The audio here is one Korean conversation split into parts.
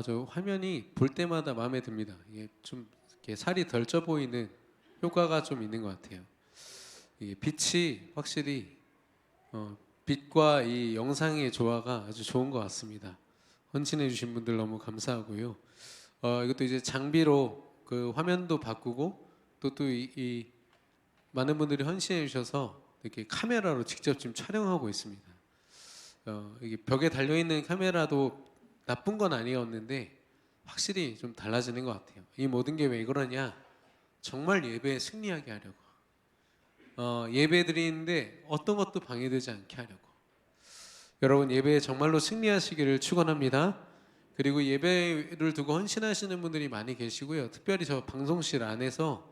저 화면이 볼 때마다 마음에 듭니다. 이게 좀 이렇게 살이 덜 쪄 보이는 효과가 좀 있는 것 같아요. 이게 빛이 확실히 빛과 이 영상의 조화가 아주 좋은 것 같습니다. 헌신해 주신 분들 너무 감사하고요. 이것도 이제 장비로 그 화면도 바꾸고 또 이 많은 분들이 헌신해 주셔서 이렇게 카메라로 직접 지금 촬영하고 있습니다. 이게 벽에 달려 있는 카메라도 나쁜 건 아니었는데 확실히 좀 달라지는 것 같아요. 이 모든 게 왜 그러냐? 정말 예배에 승리하게 하려고. 예배 드리는데 어떤 것도 방해되지 않게 하려고. 여러분 예배에 정말로 승리하시기를 축원합니다. 그리고 예배를 두고 헌신하시는 분들이 많이 계시고요. 특별히 저 방송실 안에서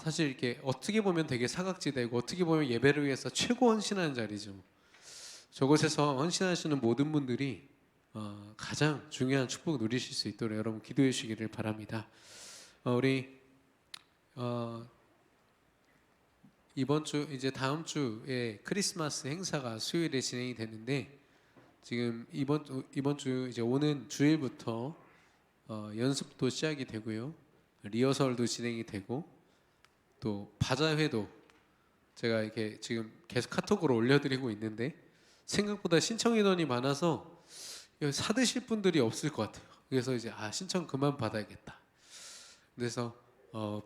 사실 이렇게 어떻게 보면 되게 사각지대고 어떻게 보면 예배를 위해서 최고 헌신하는 자리죠. 저곳에서 헌신하시는 모든 분들이 가장 중요한 축복을 누리실 수 있도록 여러분 기도해 주시기를 바랍니다. 우리 이번 주 이제 다음 주에 크리스마스 행사가 수요일에 진행이 되는데 지금 이번 주 이제 오는 주일부터 연습도 시작이 되고요. 리허설도 진행이 되고 또 바자회도 제가 이렇게 지금 계속 카톡으로 올려드리고 있는데 생각보다 신청 인원이 많아서 사드실 분들이 없을 것 같아요. 그래서 이제 신청 그만 받아야겠다. 그래서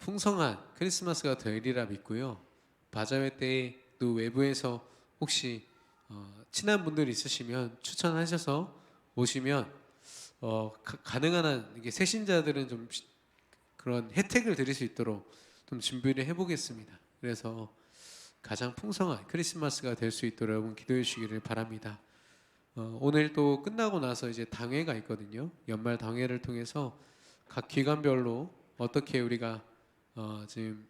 풍성한 크리스마스가 되리라 믿고요. 바자회 때 또 외부에서 혹시 친한 분들 있으시면 추천하셔서 오시면 가능한 한 이게 새신자들은 좀 그런 혜택을 드릴 수 있도록 좀 준비를 해보겠습니다. 그래서 가장 풍성한 크리스마스가 될 수 있도록 여러분 기도해 주시기를 바랍니다. 오늘 또 끝나고 나서 이제 당회가 있거든요. 연말 당회를 통해서 각 기관별로 어떻게 우리가 지금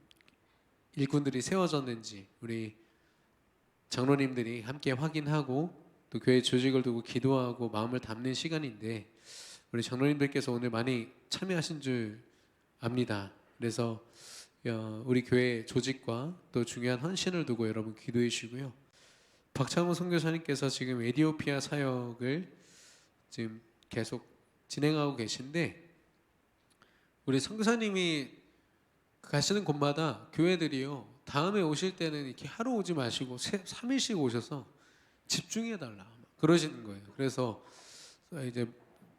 일꾼들이 세워졌는지 우리 장로님들이 함께 확인하고 또 교회 조직을 두고 기도하고 마음을 담는 시간인데 우리 장로님들께서 오늘 많이 참여하신 줄 압니다. 그래서 우리 교회 조직과 또 중요한 헌신을 두고 여러분 기도해 주시고요. 박창호 선교사님께서 지금 에티오피아 사역을 지금 계속 진행하고 계신데 우리 선교사님이 가시는 곳마다 교회들이요 다음에 오실 때는 이렇게 하루 오지 마시고 3일씩 오셔서 집중해 달라 그러시는 거예요. 그래서 이제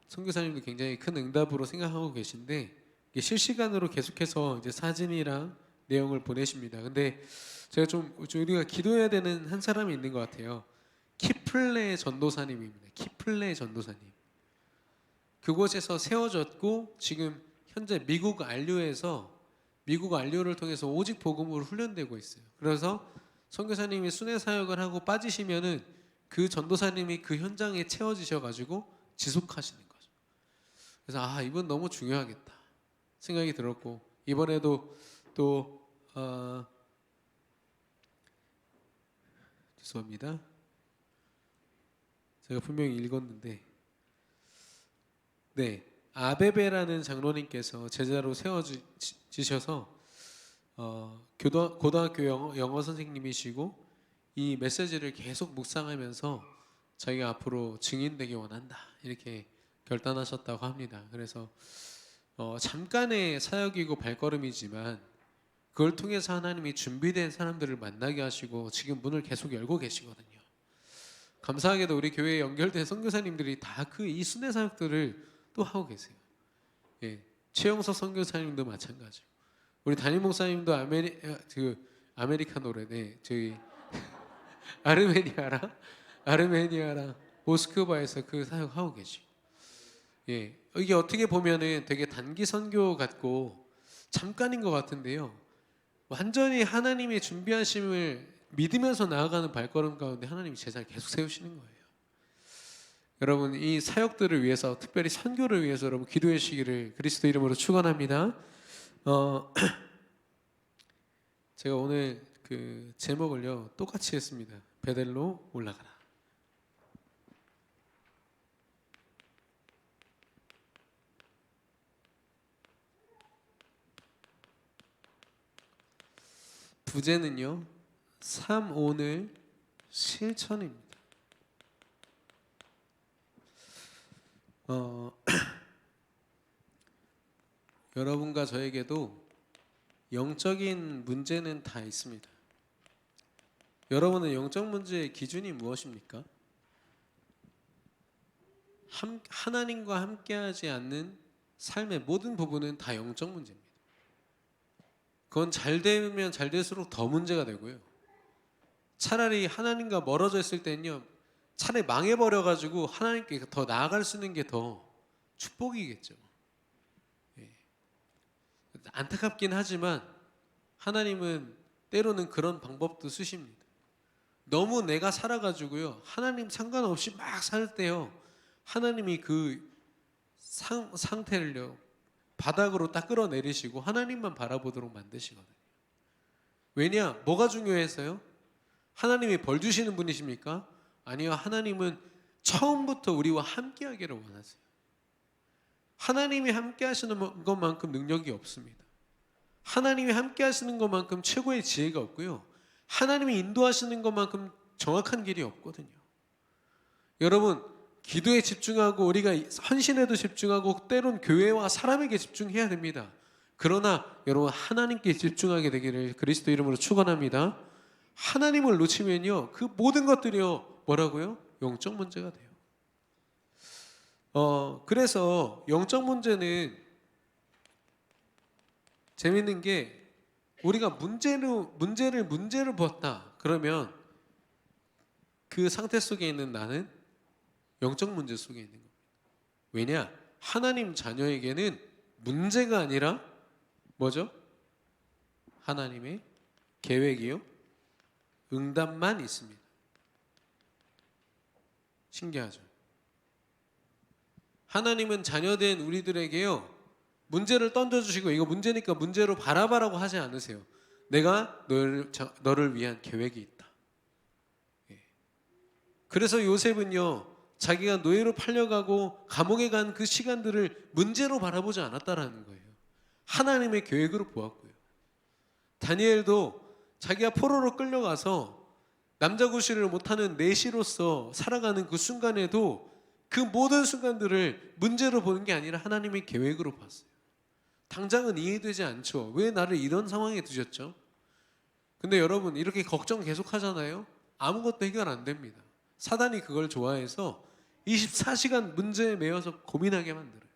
선교사님도 굉장히 큰 응답으로 생각하고 계신데 이게 실시간으로 계속해서 이제 사진이랑 내용을 보내십니다. 근데 제가 좀 우리가 기도해야 되는 한 사람이 있는 것 같아요. 키플레 전도사님입니다. 키플레 전도사님. 그곳에서 세워졌고 지금 현재 미국 안료를 통해서 오직 복음으로 훈련되고 있어요. 그래서 선교사님이 순회 사역을 하고 빠지시면은 그 전도사님이 그 현장에 채워지셔가지고 지속하시는 거죠. 그래서 이분 너무 중요하겠다 생각이 들었고 이번에도 또 죄송합니다. 제가 분명히 읽었는데 네 아베베라는 장로님께서 제자로 세워지셔서 고등학교 영어 선생님이시고 이 메시지를 계속 묵상하면서 자기가 앞으로 증인되기 원한다 이렇게 결단하셨다고 합니다. 그래서 잠깐의 사역이고 발걸음이지만 그걸 통해서 하나님이 준비된 사람들을 만나게 하시고 지금 문을 계속 열고 계시거든요. 감사하게도 우리 교회에 연결된 선교사님들이 다 이 순회 사역들을 또 하고 계세요. 예, 최영석 선교사님도 마찬가지고 우리 담임 목사님도 아메리카노래 저희 아르메니아랑 모스크바에서 그 사역 하고 계시고 이게 어떻게 보면은 되게 단기 선교 같고 잠깐인 것 같은데요. 완전히 하나님의 준비하심을 믿으면서 나아가는 발걸음 가운데 하나님이 제자를 계속 세우시는 거예요. 여러분 이 사역들을 위해서 특별히 선교를 위해서 여러분 기도해 주시기를 그리스도 이름으로 축원합니다. 제가 오늘 그 제목을요 똑같이 했습니다. 베델로 올라가라. 부제는요 3오늘 실천입니다. 여러분과 저에게도 영적인 문제는 다 있습니다. 여러분은 영적 문제의 기준이 무엇입니까? 하나님과 함께하지 않는 삶의 모든 부분은 다 영적 문제입니다. 그건 잘 되면 잘 될수록 더 문제가 되고요. 차라리 하나님과 멀어져 있을 때는요, 차라리 망해버려가지고 하나님께 더 나아갈 수 있는 게 더 축복이겠죠. 예. 안타깝긴 하지만 하나님은 때로는 그런 방법도 쓰십니다. 너무 내가 살아가지고요, 하나님 상관없이 막 살 때요, 하나님이 그 상태를요 바닥으로 딱 끌어내리시고 하나님만 바라보도록 만드시거든요. 왜냐? 뭐가 중요해서요? 하나님이 벌 주시는 분이십니까? 아니요, 하나님은 처음부터 우리와 함께 하기를 원하세요. 하나님이 함께 하시는 것만큼 능력이 없습니다. 하나님이 함께 하시는 것만큼 최고의 지혜가 없고요, 하나님이 인도하시는 것만큼 정확한 길이 없거든요. 여러분, 기도에 집중하고 우리가 헌신에도 집중하고 때론 교회와 사람에게 집중해야 됩니다. 그러나 여러분, 하나님께 집중하게 되기를 그리스도 이름으로 축원합니다. 하나님을 놓치면요, 그 모든 것들이요 뭐라고요? 영적 문제가 돼요. 그래서 영적 문제는 재밌는 게, 우리가 문제를 보았다 그러면 그 상태 속에 있는 나는 영적 문제 속에 있는 겁니다. 왜냐? 하나님 자녀에게는 문제가 아니라 뭐죠? 하나님의 계획이요, 응답만 있습니다. 신기하죠? 하나님은 자녀된 우리들에게요, 문제를 던져주시고 이거 문제니까 문제로 바라봐라고 하지 않으세요. 내가 너를 위한 계획이 있다. 그래서 요셉은요, 자기가 노예로 팔려가고 감옥에 간 그 시간들을 문제로 바라보지 않았다라는 거예요. 하나님의 계획으로 보았고요. 다니엘도 자기가 포로로 끌려가서 남자구실을 못하는 내시로서 살아가는 그 순간에도 그 모든 순간들을 문제로 보는 게 아니라 하나님의 계획으로 봤어요. 당장은 이해되지 않죠. 왜 나를 이런 상황에 두셨죠? 근데 여러분, 이렇게 걱정 계속 하잖아요. 아무것도 해결 안 됩니다. 사단이 그걸 좋아해서 24시간 문제에 매여서 고민하게 만들어요.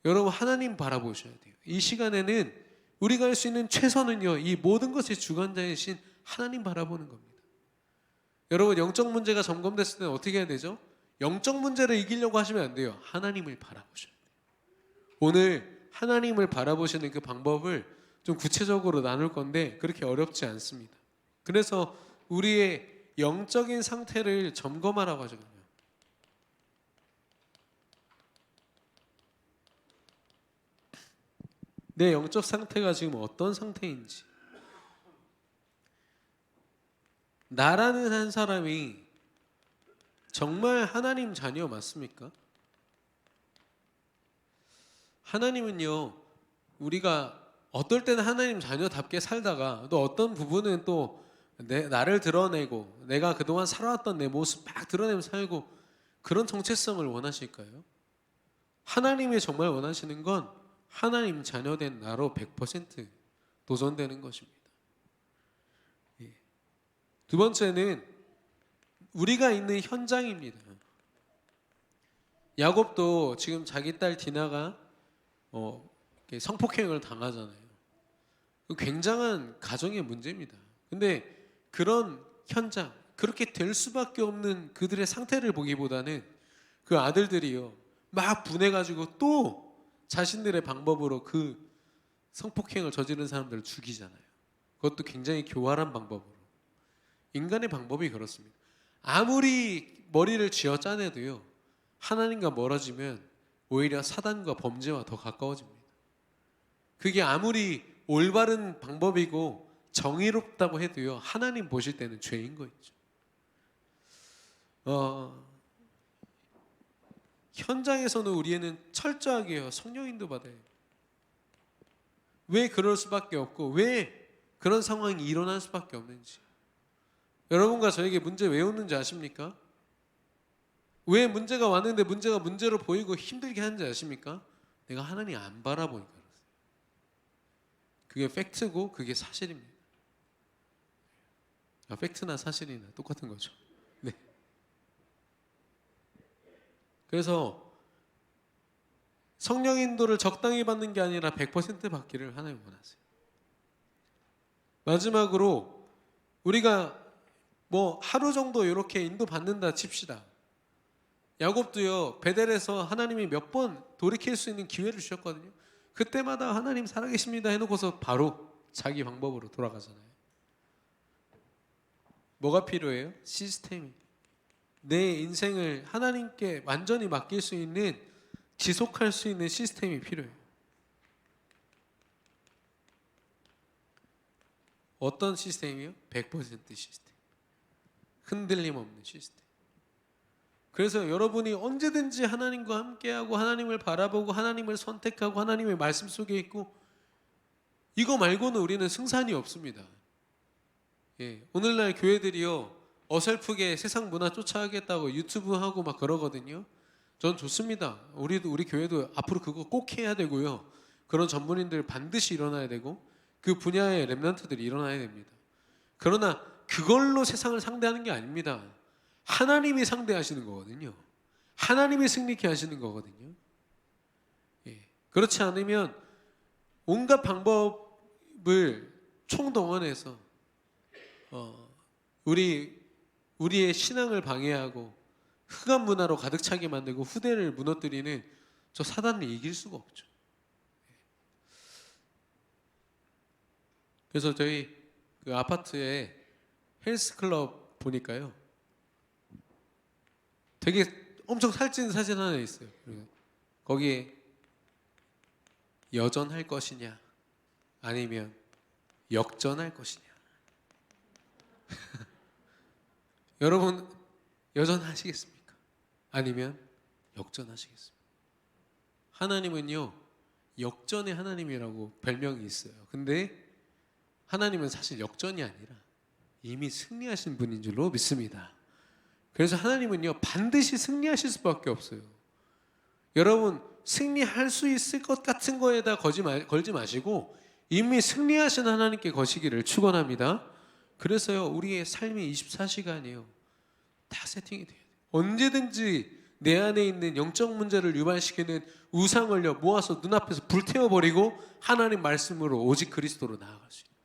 여러분, 하나님 바라보셔야 돼요. 이 시간에는 우리가 할 수 있는 최선은요, 이 모든 것의 주관자이신 하나님 바라보는 겁니다. 여러분, 영적 문제가 점검됐을 때는 어떻게 해야 되죠? 영적 문제를 이기려고 하시면 안 돼요. 하나님을 바라보셔야 돼요. 오늘 하나님을 바라보시는 그 방법을 좀 구체적으로 나눌 건데 그렇게 어렵지 않습니다. 그래서 우리의 영적인 상태를 점검하라고 하거든요. 내 영적 상태가 지금 어떤 상태인지. 나라는 한 사람이 정말 하나님 자녀 맞습니까? 하나님은요, 우리가 어떨 때는 하나님 자녀답게 살다가 또 어떤 부분은 또 나를 드러내고 내가 그동안 살아왔던 내 모습 막 드러내면서 살고, 그런 정체성을 원하실까요? 하나님이 정말 원하시는 건 하나님 자녀된 나로 100% 도전되는 것입니다. 두 번째는 우리가 있는 현장입니다. 야곱도 지금 자기 딸 디나가 성폭행을 당하잖아요. 굉장한 가정의 문제입니다. 근데 그런 현장, 그렇게 될 수밖에 없는 그들의 상태를 보기보다는 그 아들들이요, 막 분해가지고 또 자신들의 방법으로 그 성폭행을 저지른 사람들을 죽이잖아요. 그것도 굉장히 교활한 방법으로. 인간의 방법이 그렇습니다. 아무리 머리를 쥐어 짜내도요, 하나님과 멀어지면 오히려 사단과 범죄와 더 가까워집니다. 그게 아무리 올바른 방법이고 정의롭다고 해도요, 하나님 보실 때는 죄인 거 있죠. 현장에서는 우리는 철저하게 성령 인도 받아요. 왜 그럴 수밖에 없고 왜 그런 상황이 일어날 수밖에 없는지. 여러분과 저에게 문제 왜 오는지 아십니까? 왜 문제가 왔는데 문제가 문제로 보이고 힘들게 하는지 아십니까? 내가 하나님 안 바라보니까 그렇습니다. 그게 팩트고 그게 사실입니다. 팩트나 사실이나 똑같은 거죠. 네. 그래서 성령 인도를 적당히 받는 게 아니라 100% 받기를 하나님 원하세요. 마지막으로 우리가 뭐 하루 정도 이렇게 인도 받는다 칩시다. 야곱도요, 베델에서 하나님이 몇 번 돌이킬 수 있는 기회를 주셨거든요. 그때마다 하나님 살아계십니다 해놓고서 바로 자기 방법으로 돌아가잖아요. 뭐가 필요해요? 시스템이. 내 인생을 하나님께 완전히 맡길 수 있는, 지속할 수 있는 시스템이 필요해요. 어떤 시스템이요? 100% 시스템. 흔들림 없는 시스템. 그래서 여러분이 언제든지 하나님과 함께하고 하나님을 바라보고 하나님을 선택하고 하나님의 말씀 속에 있고, 이거 말고는 우리는 승산이 없습니다. 오늘날 교회들이요, 어설프게 세상 문화 쫓아가겠다고 유튜브 하고 막 그러거든요. 전 좋습니다. 우리 교회도 앞으로 그거 꼭 해야 되고요. 그런 전문인들 반드시 일어나야 되고 그 분야의 렘넌트들이 일어나야 됩니다. 그러나 그걸로 세상을 상대하는 게 아닙니다. 하나님이 상대하시는 거거든요. 하나님이 승리케 하시는 거거든요. 그렇지 않으면 온갖 방법을 총동원해서 우리의 신앙을 방해하고 흑암 문화로 가득 차게 만들고 후대를 무너뜨리는 저 사단을 이길 수가 없죠. 그래서 저희 그 아파트에 헬스클럽 보니까요, 되게 엄청 살찐 사진 하나 있어요. 거기에 여전할 것이냐 아니면 역전할 것이냐. 여러분 여전하시겠습니까? 아니면 역전하시겠습니까? 하나님은요, 역전의 하나님이라고 별명이 있어요. 근데 하나님은 사실 역전이 아니라 이미 승리하신 분인 줄로 믿습니다. 그래서 하나님은요, 반드시 승리하실 수밖에 없어요. 여러분, 승리할 수 있을 것 같은 거에다 걸지 마시고 이미 승리하신 하나님께 거시기를 축원합니다. 그래서요, 우리의 삶이 24시간이에요. 다 세팅이 돼요. 언제든지 내 안에 있는 영적 문제를 유발시키는 우상을요, 모아서 눈앞에서 불태워버리고 하나님 말씀으로 오직 그리스도로 나아갈 수 있는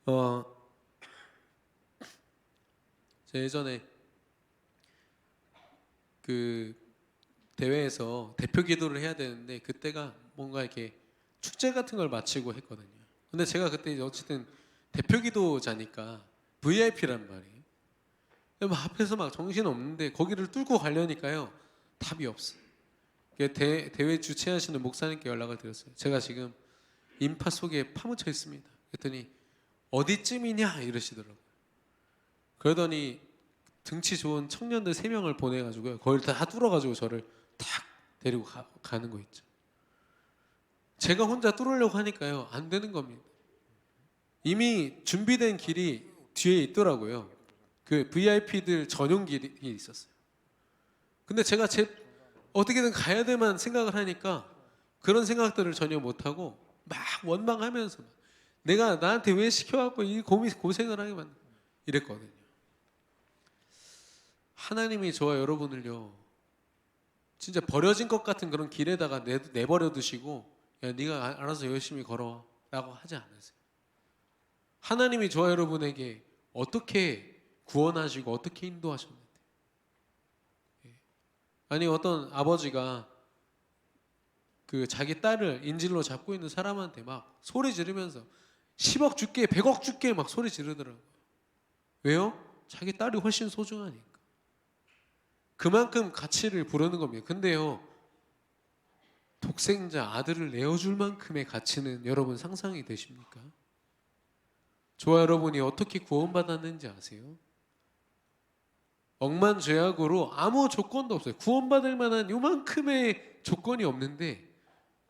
거예요. 제가 예전에 그 대회에서 대표 기도를 해야 되는데 그때가 뭔가 이렇게 축제 같은 걸 마치고 했거든요. 근데 제가 그때 어쨌든 대표 기도자니까 VIP란 말이에요. 막 앞에서 막 정신 없는데 거기를 뚫고 가려니까요, 답이 없어요. 대회 주최하시는 목사님께 연락을 드렸어요. 제가 지금 인파 속에 파묻혀 있습니다. 그랬더니 어디쯤이냐 이러시더라고요. 그러더니 등치 좋은 청년들 3명을 보내가지고요, 거기를 다 뚫어가지고 저를 탁 데리고 가는 거 있죠. 제가 혼자 뚫으려고 하니까요, 안 되는 겁니다. 이미 준비된 길이 뒤에 있더라고요. 그 VIP들 전용 길이 있었어요. 근데 제가 어떻게든 가야 될만 생각을 하니까 그런 생각들을 전혀 못하고 막 원망하면서 내가 나한테 왜 시켜갖고 이 고생을 하게 만든 이랬거든요. 하나님이 저와 여러분을요, 진짜 버려진 것 같은 그런 길에다가 내버려 두시고 야, 네가 알아서 열심히 걸어와 라고 하지 않으세요. 하나님이 저와 여러분에게 어떻게 구원하시고 어떻게 인도하셨는데, 아니 어떤 아버지가 그 자기 딸을 인질로 잡고 있는 사람한테 막 소리 지르면서 10억 줄게 100억 줄게 막 소리 지르더라고요. 왜요? 자기 딸이 훨씬 소중하니까. 그만큼 가치를 부르는 겁니다. 근데요, 독생자 아들을 내어줄 만큼의 가치는 여러분 상상이 되십니까? 저와 여러분이 어떻게 구원받았는지 아세요? 억만죄악으로 아무 조건도 없어요. 구원받을 만한 요만큼의 조건이 없는데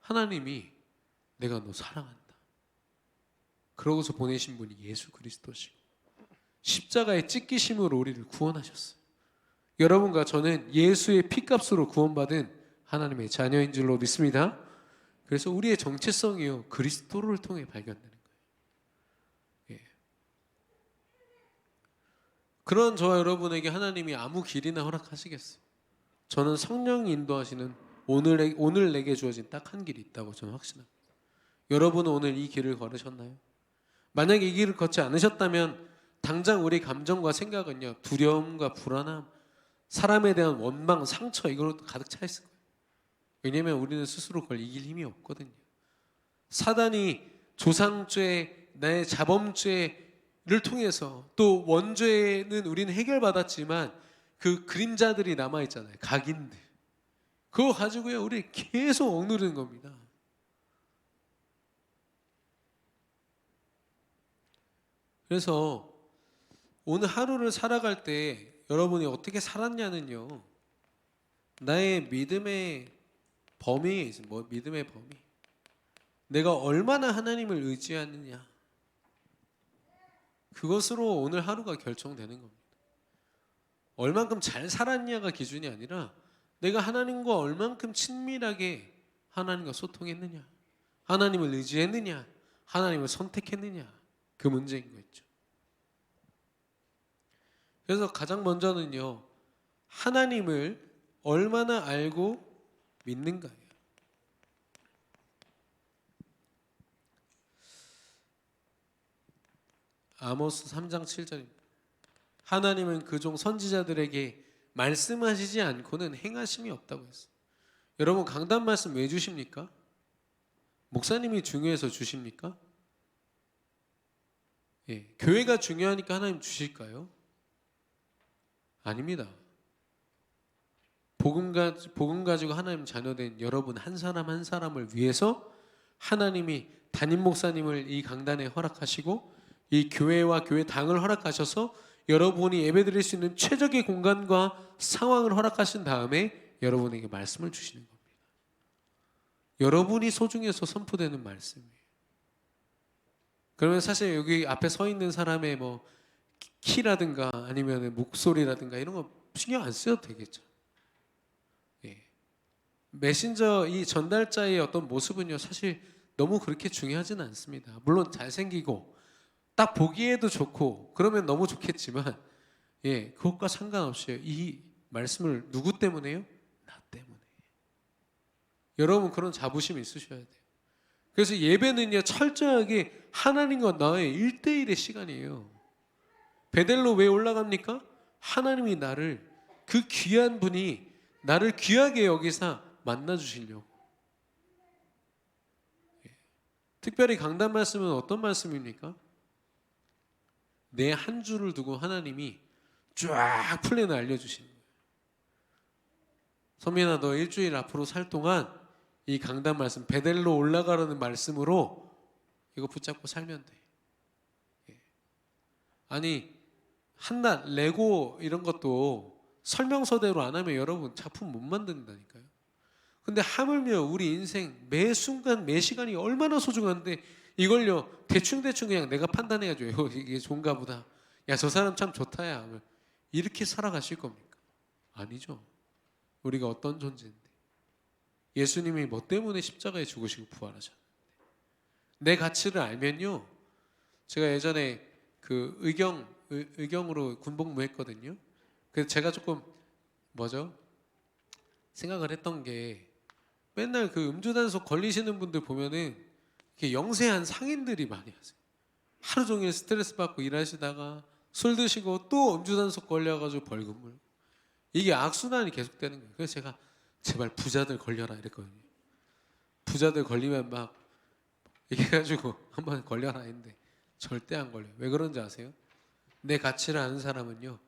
하나님이 내가 너 사랑한다, 그러고서 보내신 분이 예수 그리스도시고 십자가의 찢기심으로 우리를 구원하셨어요. 여러분과 저는 예수의 피값으로 구원받은 하나님의 자녀인 줄로 믿습니다. 그래서 우리의 정체성이요, 그리스도를 통해 발견되는 거예요. 예. 그런 저와 여러분에게 하나님이 아무 길이나 허락하시겠어요? 저는 성령이 인도하시는 오늘 내게 주어진 딱 한 길이 있다고 저는 확신합니다. 여러분은 오늘 이 길을 걸으셨나요? 만약에 이 길을 걷지 않으셨다면 당장 우리 감정과 생각은요, 두려움과 불안함, 사람에 대한 원망, 상처, 이걸로 가득 차 있을 거예요. 왜냐하면 우리는 스스로 그걸 이길 힘이 없거든요. 사단이 조상죄, 나의 자범죄를 통해서, 또 원죄는 우리는 해결받았지만 그 그림자들이 남아있잖아요. 각인들. 그거 가지고요, 우리 계속 억누르는 겁니다. 그래서 오늘 하루를 살아갈 때 여러분이 어떻게 살았냐는요, 나의 믿음의 범위에 있습니다. 뭐 믿음의 범위. 내가 얼마나 하나님을 의지하느냐, 그것으로 오늘 하루가 결정되는 겁니다. 얼만큼 잘 살았냐가 기준이 아니라 내가 하나님과 얼만큼 친밀하게 하나님과 소통했느냐, 하나님을 의지했느냐, 하나님을 선택했느냐, 그 문제인 거죠. 그래서 가장 먼저는요, 하나님을 얼마나 알고 믿는가예요. 아모스 3장 7절입니다. 하나님은 그종 선지자들에게 말씀하시지 않고는 행하심이 없다고 했어요. 여러분, 강단 말씀 왜 주십니까? 목사님이 중요해서 주십니까? 예, 교회가 중요하니까 하나님 주실까요? 아닙니다. 복음 가지고 하나님 자녀된 여러분 한 사람 한 사람을 위해서 하나님이 담임 목사님을 이 강단에 허락하시고 이 교회와 교회 당을 허락하셔서 여러분이 예배드릴 수 있는 최적의 공간과 상황을 허락하신 다음에 여러분에게 말씀을 주시는 겁니다. 여러분이 소중해서 선포되는 말씀이에요. 그러면 사실 여기 앞에 서 있는 사람의 뭐 키라든가 아니면 목소리라든가 이런 거 신경 안 써도 되겠죠. 예. 메신저 이 전달자의 어떤 모습은요, 사실 너무 그렇게 중요하지는 않습니다. 물론 잘생기고 딱 보기에도 좋고 그러면 너무 좋겠지만, 예, 그것과 상관없이 이 말씀을 누구 때문에요? 나 때문에. 여러분 그런 자부심이 있으셔야 돼요. 그래서 예배는요, 철저하게 하나님과 나의 1대1의 시간이에요. 베델로 왜 올라갑니까? 하나님이 나를, 그 귀한 분이 나를 귀하게 여기사 만나주시려고. 특별히 강단 말씀은 어떤 말씀입니까? 내 한 주를 두고 하나님이 쫙 플랜을 알려주시는 거예요. 선민아, 너 일주일 앞으로 살 동안 이 강단 말씀, 베델로 올라가라는 말씀으로 이거 붙잡고 살면 돼. 아니, 한낱 레고 이런 것도 설명서대로 안 하면 여러분 작품 못 만든다니까요. 근데 하물며 우리 인생 매 순간 매 시간이 얼마나 소중한데 이걸요 대충 그냥 내가 판단해가지고 이게 좋은가 보다, 야 저 사람 참 좋다, 야 이렇게 살아가실 겁니까? 아니죠. 우리가 어떤 존재인데, 예수님이 뭐 때문에 십자가에 죽으시고 부활하셨는데, 내 가치를 알면요, 제가 예전에 그 의경으로 군복무했거든요. 그래서 제가 조금 생각을 했던 게, 맨날 그 음주단속 걸리시는 분들 보면은 이렇게 영세한 상인들이 많이 하세요. 하루 종일 스트레스 받고 일하시다가 술 드시고 또 음주단속 걸려가지고 벌금 물고, 이게 악순환이 계속되는 거예요. 그래서 제가 제발 부자들 걸려라 이랬거든요. 부자들 걸리면 막 이렇게 해가지고 한번 걸려라 했는데 절대 안 걸려요. 왜 그런지 아세요? 내 가치를 아는 사람은요,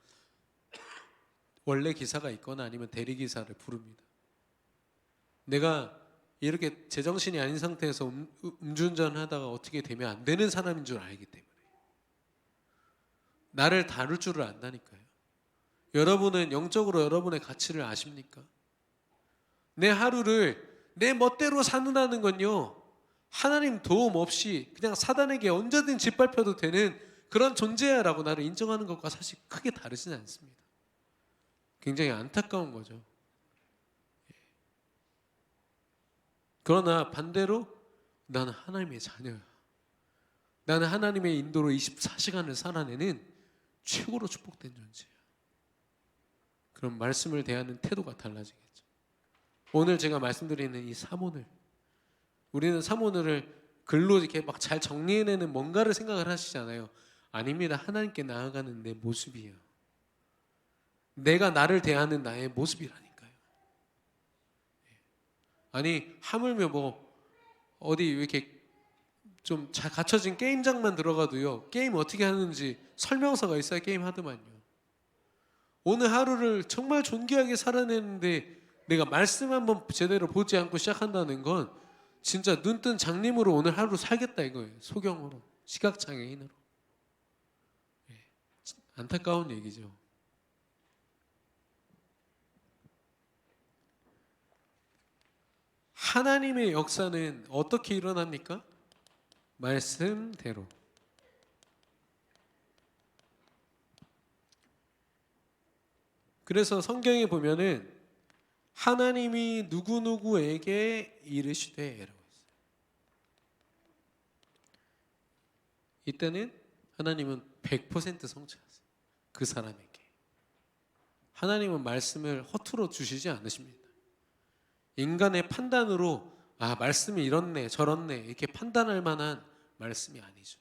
원래 기사가 있거나 아니면 대리기사를 부릅니다. 내가 이렇게 제정신이 아닌 상태에서 음주운전을 하다가 어떻게 되면 안 되는 사람인 줄 알기 때문에, 나를 다룰 줄을 안다니까요. 여러분은 영적으로 여러분의 가치를 아십니까? 내 하루를 내 멋대로 사는다는 건요, 하나님 도움 없이 그냥 사단에게 언제든 짓밟혀도 되는 그런 존재야라고 나를 인정하는 것과 사실 크게 다르진 않습니다. 굉장히 안타까운 거죠. 그러나 반대로 나는 하나님의 자녀야. 나는 하나님의 인도로 24시간을 살아내는 최고로 축복된 존재야. 그럼 말씀을 대하는 태도가 달라지겠죠. 오늘 제가 말씀드리는 이 사모늘, 우리는 사모늘을 글로 이렇게 막 잘 정리해내는 뭔가를 생각을 하시잖아요. 아닙니다. 하나님께 나아가는 내 모습이에요. 내가 나를 대하는 나의 모습이라니까요. 아니 하물며 뭐 어디 이렇게 좀 잘 갖춰진 게임장만 들어가도요, 게임 어떻게 하는지 설명서가 있어야 게임 하더만요. 오늘 하루를 정말 존귀하게 살아내는데 내가 말씀 한번 제대로 보지 않고 시작한다는 건 진짜 눈뜬 장님으로 오늘 하루 살겠다 이거예요. 소경으로, 시각장애인으로. 안타까운 얘기죠. 하나님의 역사는 어떻게 일어납니까? 말씀대로. 그래서 성경에 보면은 하나님이 누구누구에게 이르시되 라고 했어요. 이때는 하나님은 100% 성취하세요. 그 사람에게. 하나님은 말씀을 허투루 주시지 않으십니다. 인간의 판단으로 말씀이 이렇네 저렇네 이렇게 판단할 만한 말씀이 아니죠.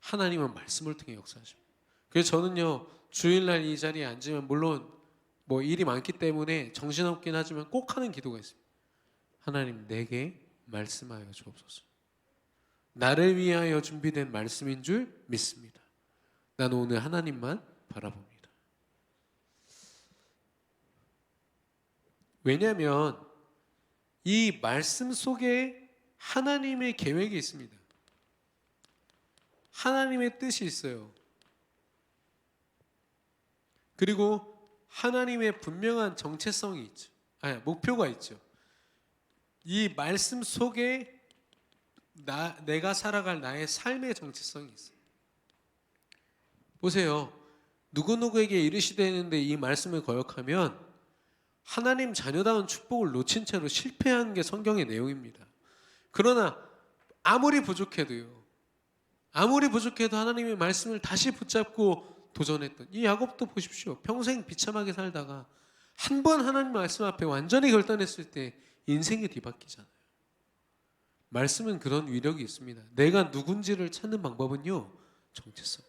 하나님은 말씀을 통해 역사하십니다. 그래서 저는요, 주일날 이 자리에 앉으면 물론 뭐 일이 많기 때문에 정신없긴 하지만 꼭 하는 기도가 있습니다. 하나님, 내게 말씀하여 주옵소서. 나를 위하여 준비된 말씀인 줄 믿습니다. 나는 오늘 하나님만 바라봅니다. 왜냐하면 이 말씀 속에 하나님의 계획이 있습니다. 하나님의 뜻이 있어요. 그리고 하나님의 분명한 정체성이 있죠. 목표가 있죠. 이 말씀 속에 내가 살아갈 나의 삶의 정체성이 있어요. 보세요. 누구누구에게 이르시되는데 이 말씀을 거역하면 하나님 자녀다운 축복을 놓친 채로 실패한 게 성경의 내용입니다. 그러나 아무리 부족해도 하나님의 말씀을 다시 붙잡고 도전했던 이 야곱도 보십시오. 평생 비참하게 살다가 한 번 하나님 말씀 앞에 완전히 결단했을 때 인생이 뒤바뀌잖아요. 말씀은 그런 위력이 있습니다. 내가 누군지를 찾는 방법은요, 정체성.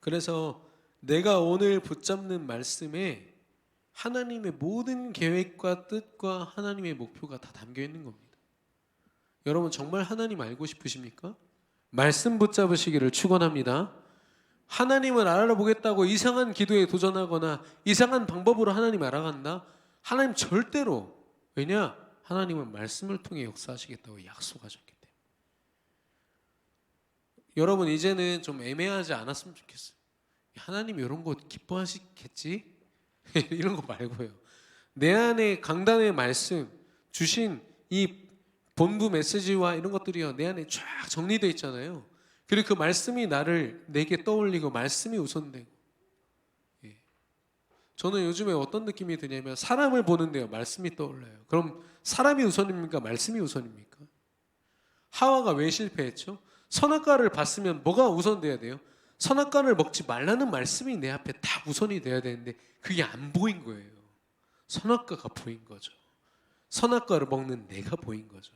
그래서 내가 오늘 붙잡는 말씀에 하나님의 모든 계획과 뜻과 하나님의 목표가 다 담겨 있는 겁니다. 여러분 정말 하나님 알고 싶으십니까? 말씀 붙잡으시기를 축원합니다. 하나님을 알아보겠다고 이상한 기도에 도전하거나 이상한 방법으로 하나님 알아간다? 하나님 절대로, 왜냐? 하나님은 말씀을 통해 역사하시겠다고 약속하셨기 때문에. 여러분 이제는 좀 애매하지 않았으면 좋겠어요. 하나님 이런 거 기뻐하시겠지? 이런 거 말고요. 내 안에 강단의 말씀 주신 이 본부 메시지와 이런 것들이요, 내 안에 쫙 정리되어 있잖아요. 그리고 그 말씀이 내게 떠올리고 말씀이 우선되고. 저는 요즘에 어떤 느낌이 드냐면 사람을 보는데요, 말씀이 떠올라요. 그럼 사람이 우선입니까? 말씀이 우선입니까? 하와가 왜 실패했죠? 선악과를 봤으면 뭐가 우선돼야 돼요? 선악과를 먹지 말라는 말씀이 내 앞에 다 우선이 돼야 되는데 그게 안 보인 거예요. 선악과가 보인 거죠. 선악과를 먹는 내가 보인 거죠.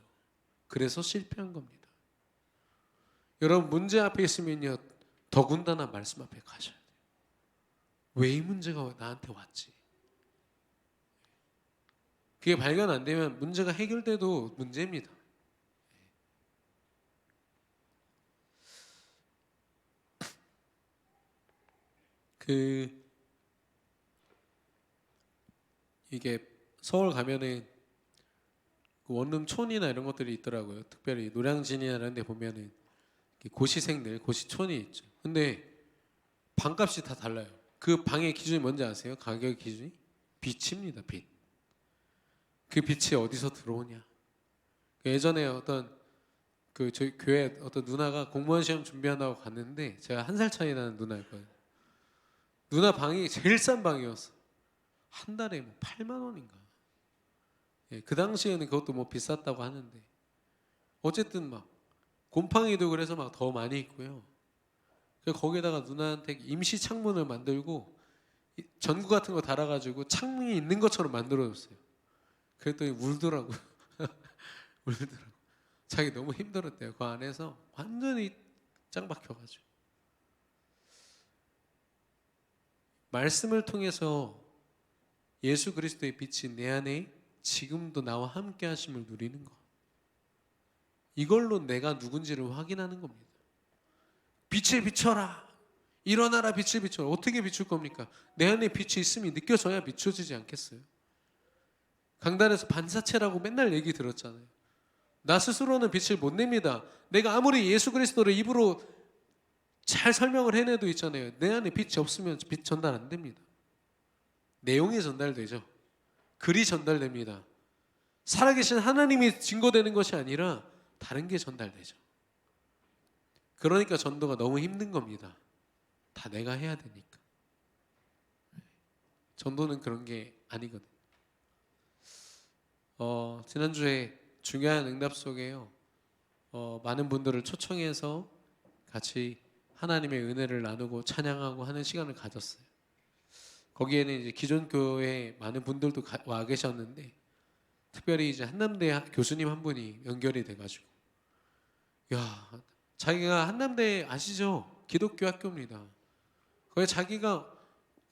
그래서 실패한 겁니다. 여러분 문제 앞에 있으면요, 더군다나 말씀 앞에 가셔야 돼요. 왜 이 문제가 나한테 왔지? 그게 발견 안 되면 문제가 해결돼도 문제입니다. 이게 서울 가면은 원룸촌이나 이런 것들이 있더라고요. 특별히 노량진이나 이런 데 보면은 고시생들, 고시촌이 있죠. 근데 방값이 다 달라요. 그 방의 기준이 뭔지 아세요? 가격 기준이? 빛입니다. 빛. 그 빛이 어디서 들어오냐? 예전에 어떤 그 저희 교회 어떤 누나가 공무원 시험 준비한다고 갔는데, 제가 한 살 차이 나는 누나였거든요. 누나 방이 제일 싼 방이었어. 한 달에 뭐 8만 원인가. 예, 그 당시에는 그것도 뭐 비쌌다고 하는데, 어쨌든 막 곰팡이도 그래서 막 더 많이 있고요. 거기에다가 누나한테 임시 창문을 만들고 전구 같은 거 달아가지고 창문이 있는 것처럼 만들어줬어요. 그랬더니 울더라고요. 울더라고. 자기 너무 힘들었대요. 그 안에서 완전히 짱 박혀가지고. 말씀을 통해서 예수 그리스도의 빛이 내 안에 지금도 나와 함께 하심을 누리는 것. 이걸로 내가 누군지를 확인하는 겁니다. 빛을 비춰라. 일어나라, 빛을 비춰라. 어떻게 비출 겁니까? 내 안에 빛이 있음이 느껴져야 비춰지지 않겠어요? 강단에서 반사체라고 맨날 얘기 들었잖아요. 나 스스로는 빛을 못 냅니다. 내가 아무리 예수 그리스도를 입으로 잘 설명을 해내도 있잖아요. 내 안에 빛이 없으면 빛 전달 안 됩니다. 내용이 전달되죠. 글이 전달됩니다. 살아계신 하나님이 증거되는 것이 아니라 다른 게 전달되죠. 그러니까 전도가 너무 힘든 겁니다. 다 내가 해야 되니까. 전도는 그런 게 아니거든. 지난주에 중요한 응답 속에요. 많은 분들을 초청해서 같이 하나님의 은혜를 나누고 찬양하고 하는 시간을 가졌어요. 거기에는 이제 기존 교회 많은 분들도 와 계셨는데, 특별히 이제 한남대 교수님 한 분이 연결이 돼가지고, 야, 자기가 한남대 아시죠? 기독교 학교입니다. 거기 자기가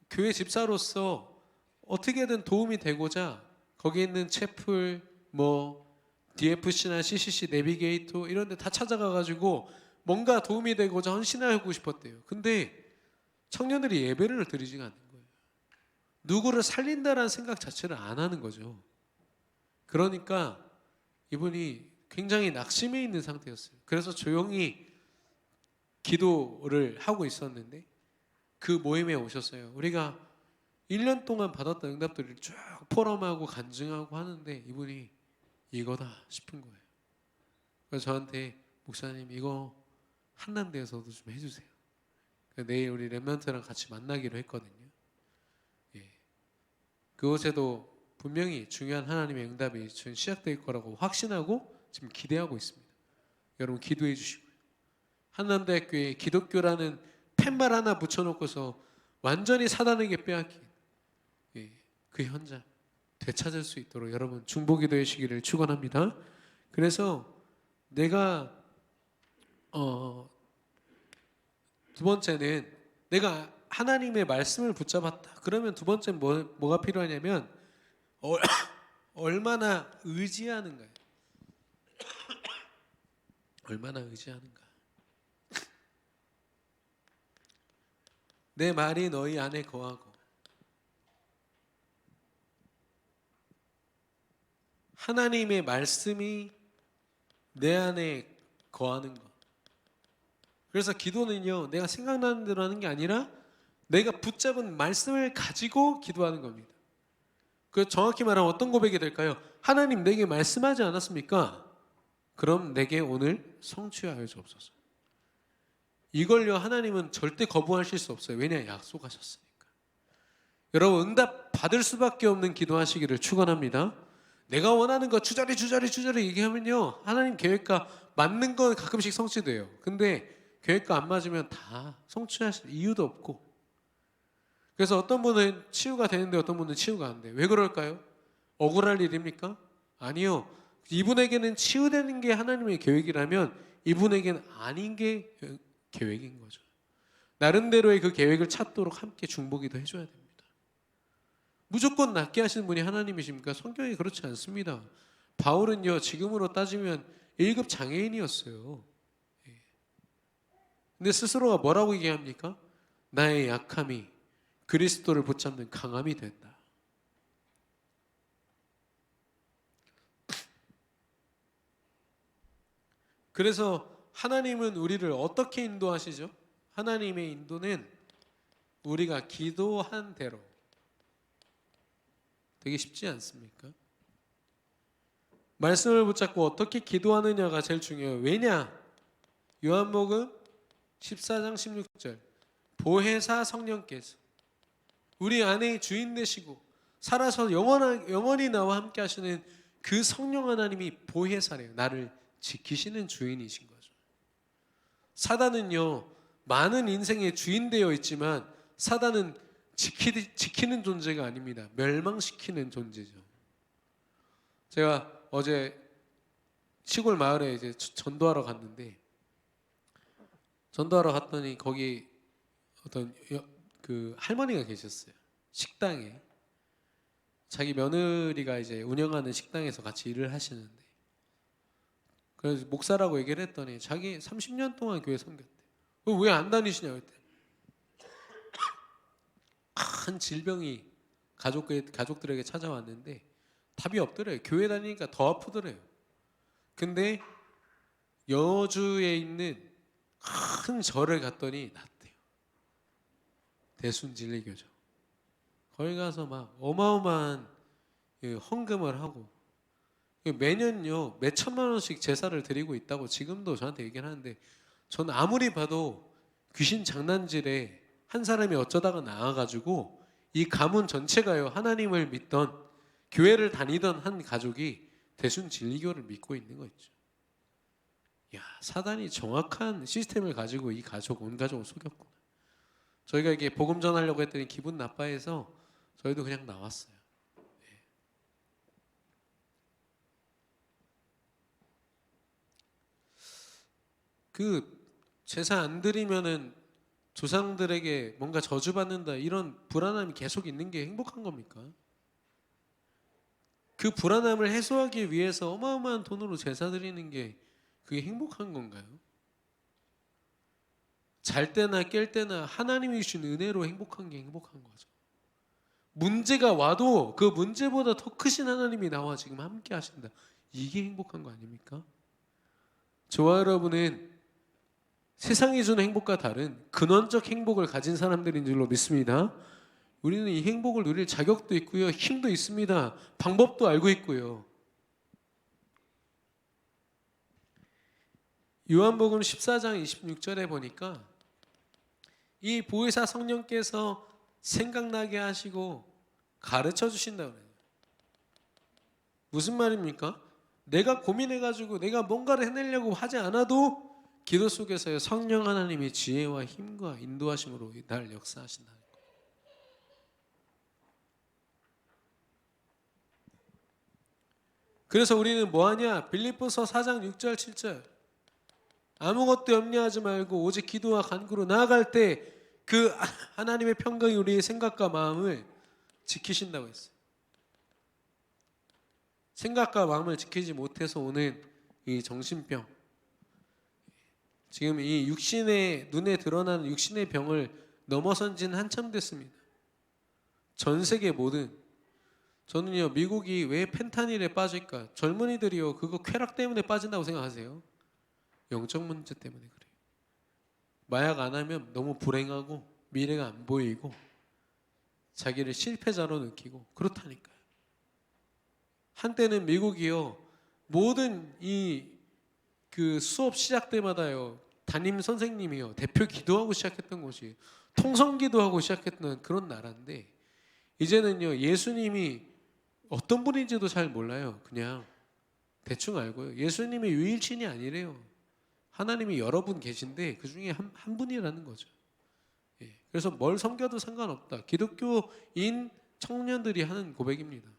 교회 집사로서 어떻게든 도움이 되고자 거기 있는 채플, 뭐 DFC나 CCC, 내비게이터 이런 데 다 찾아가가지고 뭔가 도움이 되고자 헌신하고 싶었대요. 근데 청년들이 예배를 드리지가 않는 거예요. 누구를 살린다라는 생각 자체를 안 하는 거죠. 그러니까 이분이 굉장히 낙심해 있는 상태였어요. 그래서 조용히 기도를 하고 있었는데 그 모임에 오셨어요. 우리가 1년 동안 받았던 응답들을 쭉 포럼하고 간증하고 하는데 이분이 이거다 싶은 거예요. 그래서 저한테 목사님 이거 한남대에서도 좀 해주세요. 내일 우리 랩런트랑 같이 만나기로 했거든요. 예. 그곳에도 분명히 중요한 하나님의 응답이 시작될 거라고 확신하고 지금 기대하고 있습니다. 여러분 기도해 주시고요. 한남대학교에 기독교라는 팻말 하나 붙여놓고서 완전히 사단에게 빼앗긴 그 현장 되찾을 수 있도록 여러분 중보기도의 시기를 축원합니다. 그래서 내가 두 번째는 내가 하나님의 말씀을 붙잡았다. 그러면 두 번째는 뭐가 필요하냐면 얼마나 의지하는가요. 얼마나 의지하는가. 내 말이 너희 안에 거하고 하나님의 말씀이 내 안에 거하는 것. 그래서 기도는요, 내가 생각나는 대로 하는 게 아니라 내가 붙잡은 말씀을 가지고 기도하는 겁니다. 그 정확히 말하면 어떤 고백이 될까요? 하나님 내게 말씀하지 않았습니까? 그럼 내게 오늘 성취하여 주옵소서. 이걸요 하나님은 절대 거부하실 수 없어요. 왜냐? 약속하셨으니까. 여러분 응답 받을 수밖에 없는 기도하시기를 축원합니다. 내가 원하는 거 주저리 얘기하면요 하나님 계획과 맞는 건 가끔씩 성취돼요. 근데 계획과 안 맞으면 다 성취하실 이유도 없고, 그래서 어떤 분은 치유가 되는데 어떤 분은 치유가 안 돼요. 왜 그럴까요? 억울할 일입니까? 아니요. 이분에게는 치유되는 게 하나님의 계획이라면 이분에게는 아닌 게 계획인 거죠. 나름대로의 그 계획을 찾도록 함께 중보기도 해줘야 됩니다. 무조건 낫게 하시는 분이 하나님이십니까? 성경이 그렇지 않습니다. 바울은요 지금으로 따지면 1급 장애인이었어요. 근데 스스로가 뭐라고 얘기합니까? 나의 약함이 그리스도를 붙잡는 강함이 된다. 그래서 하나님은 우리를 어떻게 인도하시죠? 하나님의 인도는 우리가 기도한 대로. 되게 쉽지 않습니까? 말씀을 붙잡고 어떻게 기도하느냐가 제일 중요해요. 왜냐? 요한복음 14장 16절 보혜사 성령께서 우리 안에 주인 되시고 살아서 영원히 나와 함께 하시는 그 성령 하나님이 보혜사래요. 나를 지키시는 주인이신 거죠. 사단은요, 많은 인생의 주인 되어 있지만 사단은 지키는 존재가 아닙니다. 멸망시키는 존재죠. 제가 어제 시골 마을에 이제 전도하러 갔는데, 전도하러 갔더니 거기 어떤 그 할머니가 계셨어요. 식당에. 자기 며느리가 이제 운영하는 식당에서 같이 일을 하시는데, 그래서 목사라고 얘기를 했더니 자기 30년 동안 교회 섬겼대. 왜 안 다니시냐고 했대. 큰 질병이 가족들에게 찾아왔는데 답이 없더래요. 교회 다니니까 더 아프더래요. 근데 여주에 있는 큰 절을 갔더니 낫대요. 대순진리교죠. 거기 가서 막 어마어마한 헌금을 하고 매년요 몇 천만 원씩 제사를 드리고 있다고 지금도 저한테 얘기를 하는데, 저는 아무리 봐도 귀신 장난질에 한 사람이 어쩌다가 나와가지고 이 가문 전체가요 하나님을 믿던 교회를 다니던 한 가족이 대순진리교를 믿고 있는 거 있죠. 야, 사단이 정확한 시스템을 가지고 이 가족, 온 가족을 속였구나. 저희가 이게 복음 전하려고 했더니 기분 나빠해서 저희도 그냥 나왔어요. 그 제사 안 드리면은 조상들에게 뭔가 저주받는다 이런 불안함이 계속 있는 게 행복한 겁니까? 그 불안함을 해소하기 위해서 어마어마한 돈으로 제사 드리는 게 그게 행복한 건가요? 잘 때나 깰 때나 하나님이 주신 은혜로 행복한 게 행복한 거죠. 문제가 와도 그 문제보다 더 크신 하나님이 나와 지금 함께 하신다. 이게 행복한 거 아닙니까? 저와 여러분은 세상이 주는 행복과 다른 근원적 행복을 가진 사람들인 줄로 믿습니다. 우리는 이 행복을 누릴 자격도 있고요, 힘도 있습니다. 방법도 알고 있고요. 요한복음 14장 26절에 보니까 이 보혜사 성령께서 생각나게 하시고 가르쳐 주신다고 해요. 무슨 말입니까? 내가 고민해가지고 내가 뭔가를 해내려고 하지 않아도 기도 속에서의 성령 하나님이 지혜와 힘과 인도하심으로 날 역사하신다는 거예요. 그래서 우리는 뭐하냐? 빌립보서 4장 6절 7절 아무것도 염려하지 말고 오직 기도와 간구로 나아갈 때 그 하나님의 평강이 우리의 생각과 마음을 지키신다고 했어요. 생각과 마음을 지키지 못해서 오는 이 정신병, 지금 이 육신의 눈에 드러나는 육신의 병을 넘어선 지는 한참 됐습니다. 전 세계 모든, 저는요 미국이 왜 펜타닐에 빠질까? 젊은이들이요 그거 쾌락 때문에 빠진다고 생각하세요? 영적 문제 때문에 그래요. 마약 안 하면 너무 불행하고 미래가 안 보이고 자기를 실패자로 느끼고 그렇다니까요. 한때는 미국이요 모든 그 수업 시작 때마다요 담임 선생님이요 대표 기도하고 시작했던 곳이 통성 기도하고 시작했던 그런 나라인데, 이제는요 예수님이 어떤 분인지도 잘 몰라요. 그냥 대충 알고요. 예수님이 유일신이 아니래요. 하나님이 여러 분 계신데 그 중에 한 분이라는 거죠. 예, 그래서 뭘 섬겨도 상관없다. 기독교인 청년들이 하는 고백입니다.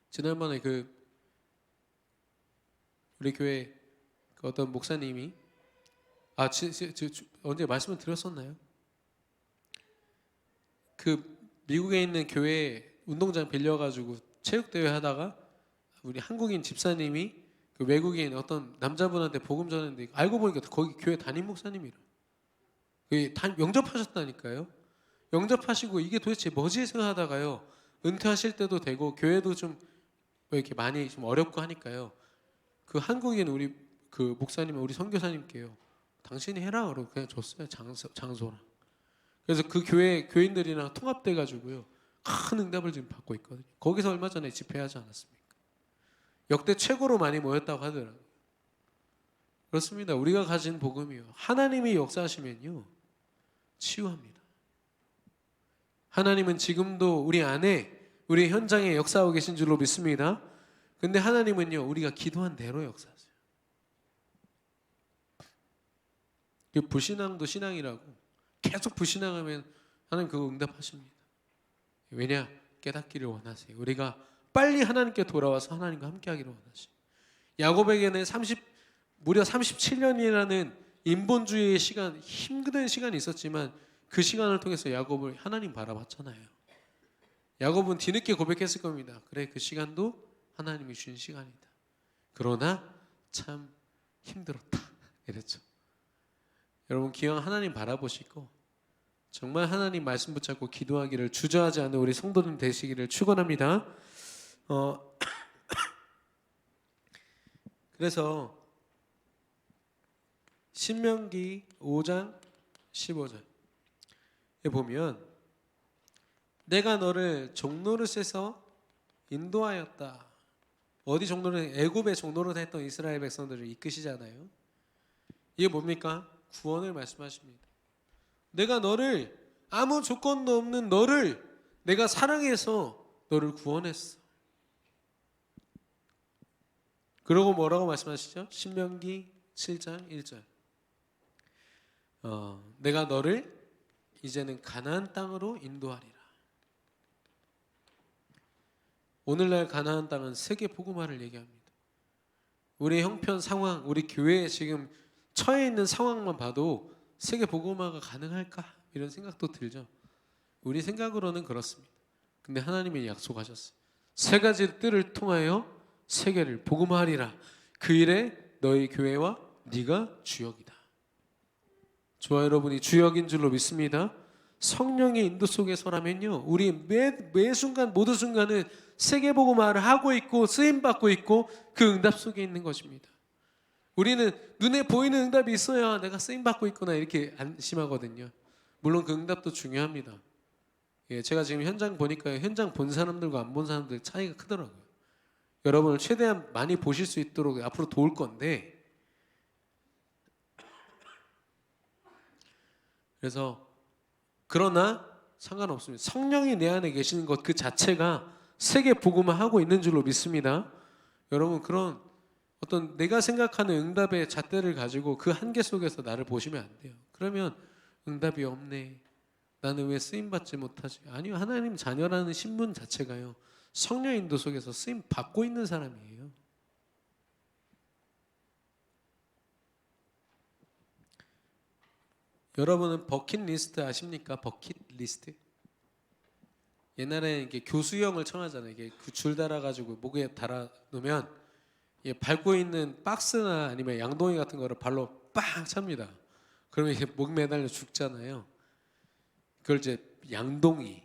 지난번에 우리 교회 어떤 목사님이 언제 말씀을 드렸었나요? 그 미국에 있는 교회 운동장 빌려가지고 체육대회 하다가 우리 한국인 집사님이 그 외국인 어떤 남자분한테 복음 전했는데 알고 보니까 거기 교회 담임 목사님이라. 영접하셨다니까요. 영접하시고 이게 도대체 뭐지 생각하다가요 은퇴하실 때도 되고 교회도 좀 이렇게 많이 좀 어렵고 하니까요 그 한국인 우리 그 목사님 우리 선교사님께요 당신이 해라 그러고 그냥 줬어요. 장소랑. 그래서 그 교회 교인들이랑 통합돼 가지고요 큰 응답을 지금 받고 있거든요. 거기서 얼마 전에 집회하지 않았습니까? 역대 최고로 많이 모였다고 하더라고요. 그렇습니다. 우리가 가진 복음이요, 하나님이 역사하시면요 치유합니다. 하나님은 지금도 우리 안에, 우리 현장에 역사하고 계신 줄로 믿습니다. 근데 하나님은요 우리가 기도한 대로 역사하세요. 그 불신앙도 신앙이라고, 계속 불신앙하면 하나님 그거 응답하십니다. 왜냐? 깨닫기를 원하세요. 우리가 빨리 하나님께 돌아와서 하나님과 함께하기를 원하시죠. 야곱에게는 무려 37년이라는 인본주의의 시간, 힘든 시간이 있었지만 그 시간을 통해서 야곱을 하나님 바라봤잖아요. 야곱은 뒤늦게 고백했을 겁니다. 그래, 그 시간도 하나님이 주신 시간이다. 그러나 참 힘들었다. 이랬죠. 여러분, 기왕 하나님 바라보시고 정말 하나님 말씀 붙잡고 기도하기를, 주저하지 않는 우리 성도님 되시기를 축원합니다. 그래서 신명기 5장 15절에 보면 내가 너를 종노릇에서 인도하였다. 어디 종노릇? 애굽의 종노릇 했던 이스라엘 백성들을 이끄시잖아요. 이게 뭡니까? 구원을 말씀하십니다. 내가 너를, 아무 조건도 없는 너를 내가 사랑해서 너를 구원했어. 그러고 뭐라고 말씀하시죠? 신명기 7장 1절. 내가 너를 이제는 가나안 땅으로 인도하리라. 오늘날 가나안 땅은 세계 복음화를 얘기합니다. 우리 형편 상황, 우리 교회에 지금 처해 있는 상황만 봐도 세계 복음화가 가능할까? 이런 생각도 들죠. 우리 생각으로는 그렇습니다. 근데 하나님이 약속하셨어요. 세 가지 뜰을 통하여 세계를 복음화하리라. 그 일에 너희 교회와 네가 주역이다. 저와 여러분이 주역인 줄로 믿습니다. 성령의 인도 속에서라면요, 우리 매 순간, 모든 순간은 세계 복음화를 하고 있고 쓰임 받고 있고 그 응답 속에 있는 것입니다. 우리는 눈에 보이는 응답이 있어야 내가 쓰임 받고 있구나 이렇게 안심하거든요. 물론 그 응답도 중요합니다. 제가 지금 현장 보니까 현장 본 사람들과 안 본 사람들 차이가 크더라고요. 여러분을 최대한 많이 보실 수 있도록 앞으로 도울 건데, 그래서 그러나 상관없습니다. 성령이 내 안에 계시는 것 그 자체가 세계 복음화하고 있는 줄로 믿습니다. 여러분, 그런 어떤 내가 생각하는 응답의 잣대를 가지고 그 한계 속에서 나를 보시면 안 돼요. 그러면 응답이 없네, 나는 왜 쓰임받지 못하지? 아니요, 하나님 자녀라는 신분 자체가요 성령 인도 속에서 쓰임 받고 있는 사람이에요. 여러분은 버킷리스트 아십니까? 버킷리스트? 옛날에 이게 교수형을 청하잖아요. 이게 그 줄 달아가지고 목에 달아 놓으면 밟고 있는 박스나 아니면 양동이 같은 거를 발로 빵 찹니다. 그러면 이게 목 매달려 죽잖아요. 그걸 이제 양동이,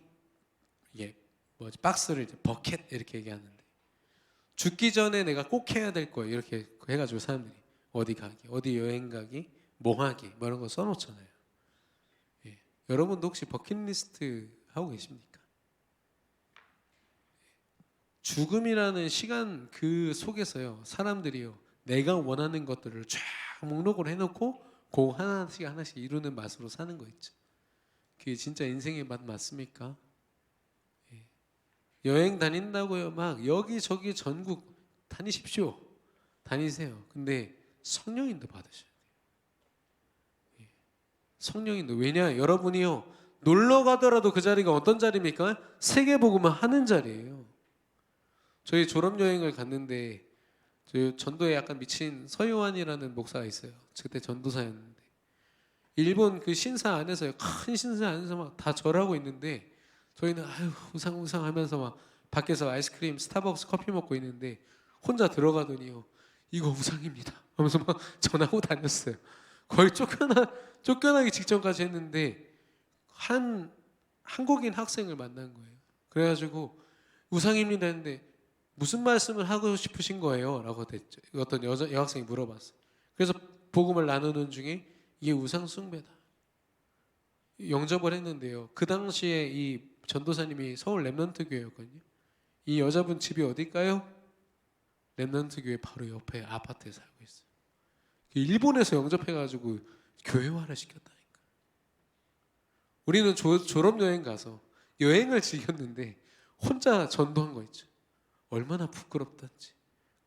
이게 뭐지, 박스를 이제 버켓 이렇게 얘기하는데, 죽기 전에 내가 꼭 해야 될 거 이렇게 해가지고 사람들이 어디 가기, 어디 여행 가기, 뭐 하기, 뭐 이런 거 써놓잖아요. 여러분도 혹시 버킷리스트 하고 계십니까? 죽음이라는 시간 그 속에서요, 사람들이요 내가 원하는 것들을 쫙 목록을 해놓고 그 하나씩 하나씩 이루는 맛으로 사는 거 있죠. 그게 진짜 인생의 맛 맞습니까? 여행 다닌다고요, 막 여기저기 전국 다니십시오. 다니세요. 근데 성령인도 받으셔야 돼요. 성령인도. 왜냐, 여러분이요 놀러 가더라도 그 자리가 어떤 자리입니까? 세계 복음화 하는 자리예요. 저희 졸업 여행을 갔는데, 저희 전도에 약간 미친 서요한이라는 목사가 있어요. 그때 전도사였는데, 일본 그 신사 안에서요, 큰 신사 안에서 막 다 절하고 있는데, 저희는 아유 우상우상 하면서 막 밖에서 아이스크림, 스타벅스 커피 먹고 있는데, 혼자 들어가더니요 이거 우상입니다 하면서 막 전하고 다녔어요. 거의 쫓겨나기 직전까지 했는데 한 한국인 학생을 만난 거예요. 그래가지고 우상입니다 했는데 무슨 말씀을 하고 싶으신 거예요? 라고 됐죠. 어떤 여학생이 물어봤어요. 그래서 복음을 나누는 중에 이게 우상 숭배다, 영접을 했는데요, 그 당시에 이 전도사님이 서울 렘넌트 교회였거든요. 이 여자분 집이 어딜까요? 렘넌트 교회 바로 옆에 아파트에 살고 있어요. 일본에서 영접해가지고 교회화를 시켰다니까. 우리는 졸업여행 가서 여행을 즐겼는데 혼자 전도한 거 있죠. 얼마나 부끄럽던지.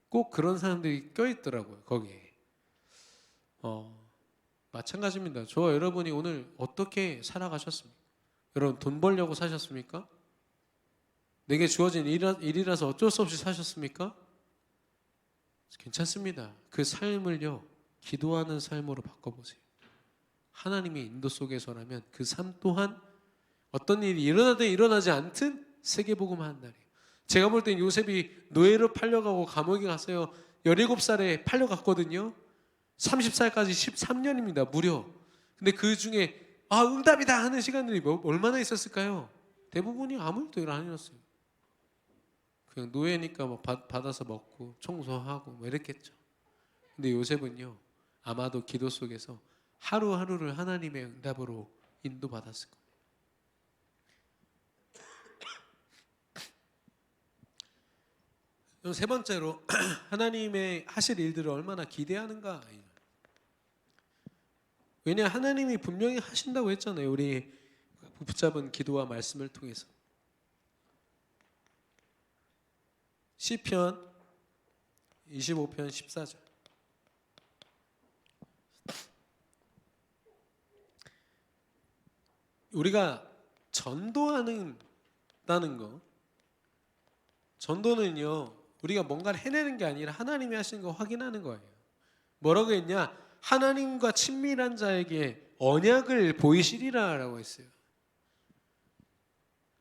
꼭 그런 사람들이 껴있더라고요, 거기에. 마찬가지입니다. 저와 여러분이 오늘 어떻게 살아가셨습니까? 여러분 돈 벌려고 사셨습니까? 내게 주어진 일이라서 어쩔 수 없이 사셨습니까? 괜찮습니다. 그 삶을요, 기도하는 삶으로 바꿔보세요. 하나님의 인도 속에서라면 그 삶 또한 어떤 일이 일어나든 일어나지 않든 세계복음화 한 날이에요. 제가 볼 땐 요셉이 노예로 팔려가고 감옥에 갔어요. 17살에 팔려갔거든요. 30살까지 13년입니다. 무려. 근데 그 중에 응답이다 하는 시간들이 얼마나 있었을까요? 대부분이 아무 일도 안 일어났어요. 그냥 노예니까 뭐 받아서 먹고 청소하고 뭐 이랬겠죠. 근데 요셉은요, 아마도 기도 속에서 하루하루를 하나님의 응답으로 인도받았을 거예요. 세 번째로 하나님의 하실 일들을 얼마나 기대하는가. 왜냐, 하나님이 분명히 하신다고 했잖아요. 우리 붙잡은 기도와 말씀을 통해서. 시편 25편 14절. 우리가 전도하는다는 거, 전도는요, 우리가 뭔가를 해내는 게 아니라 하나님이 하시는 거 확인하는 거예요. 뭐라고 했냐? 하나님과 친밀한 자에게 언약을 보이시리라 라고 했어요.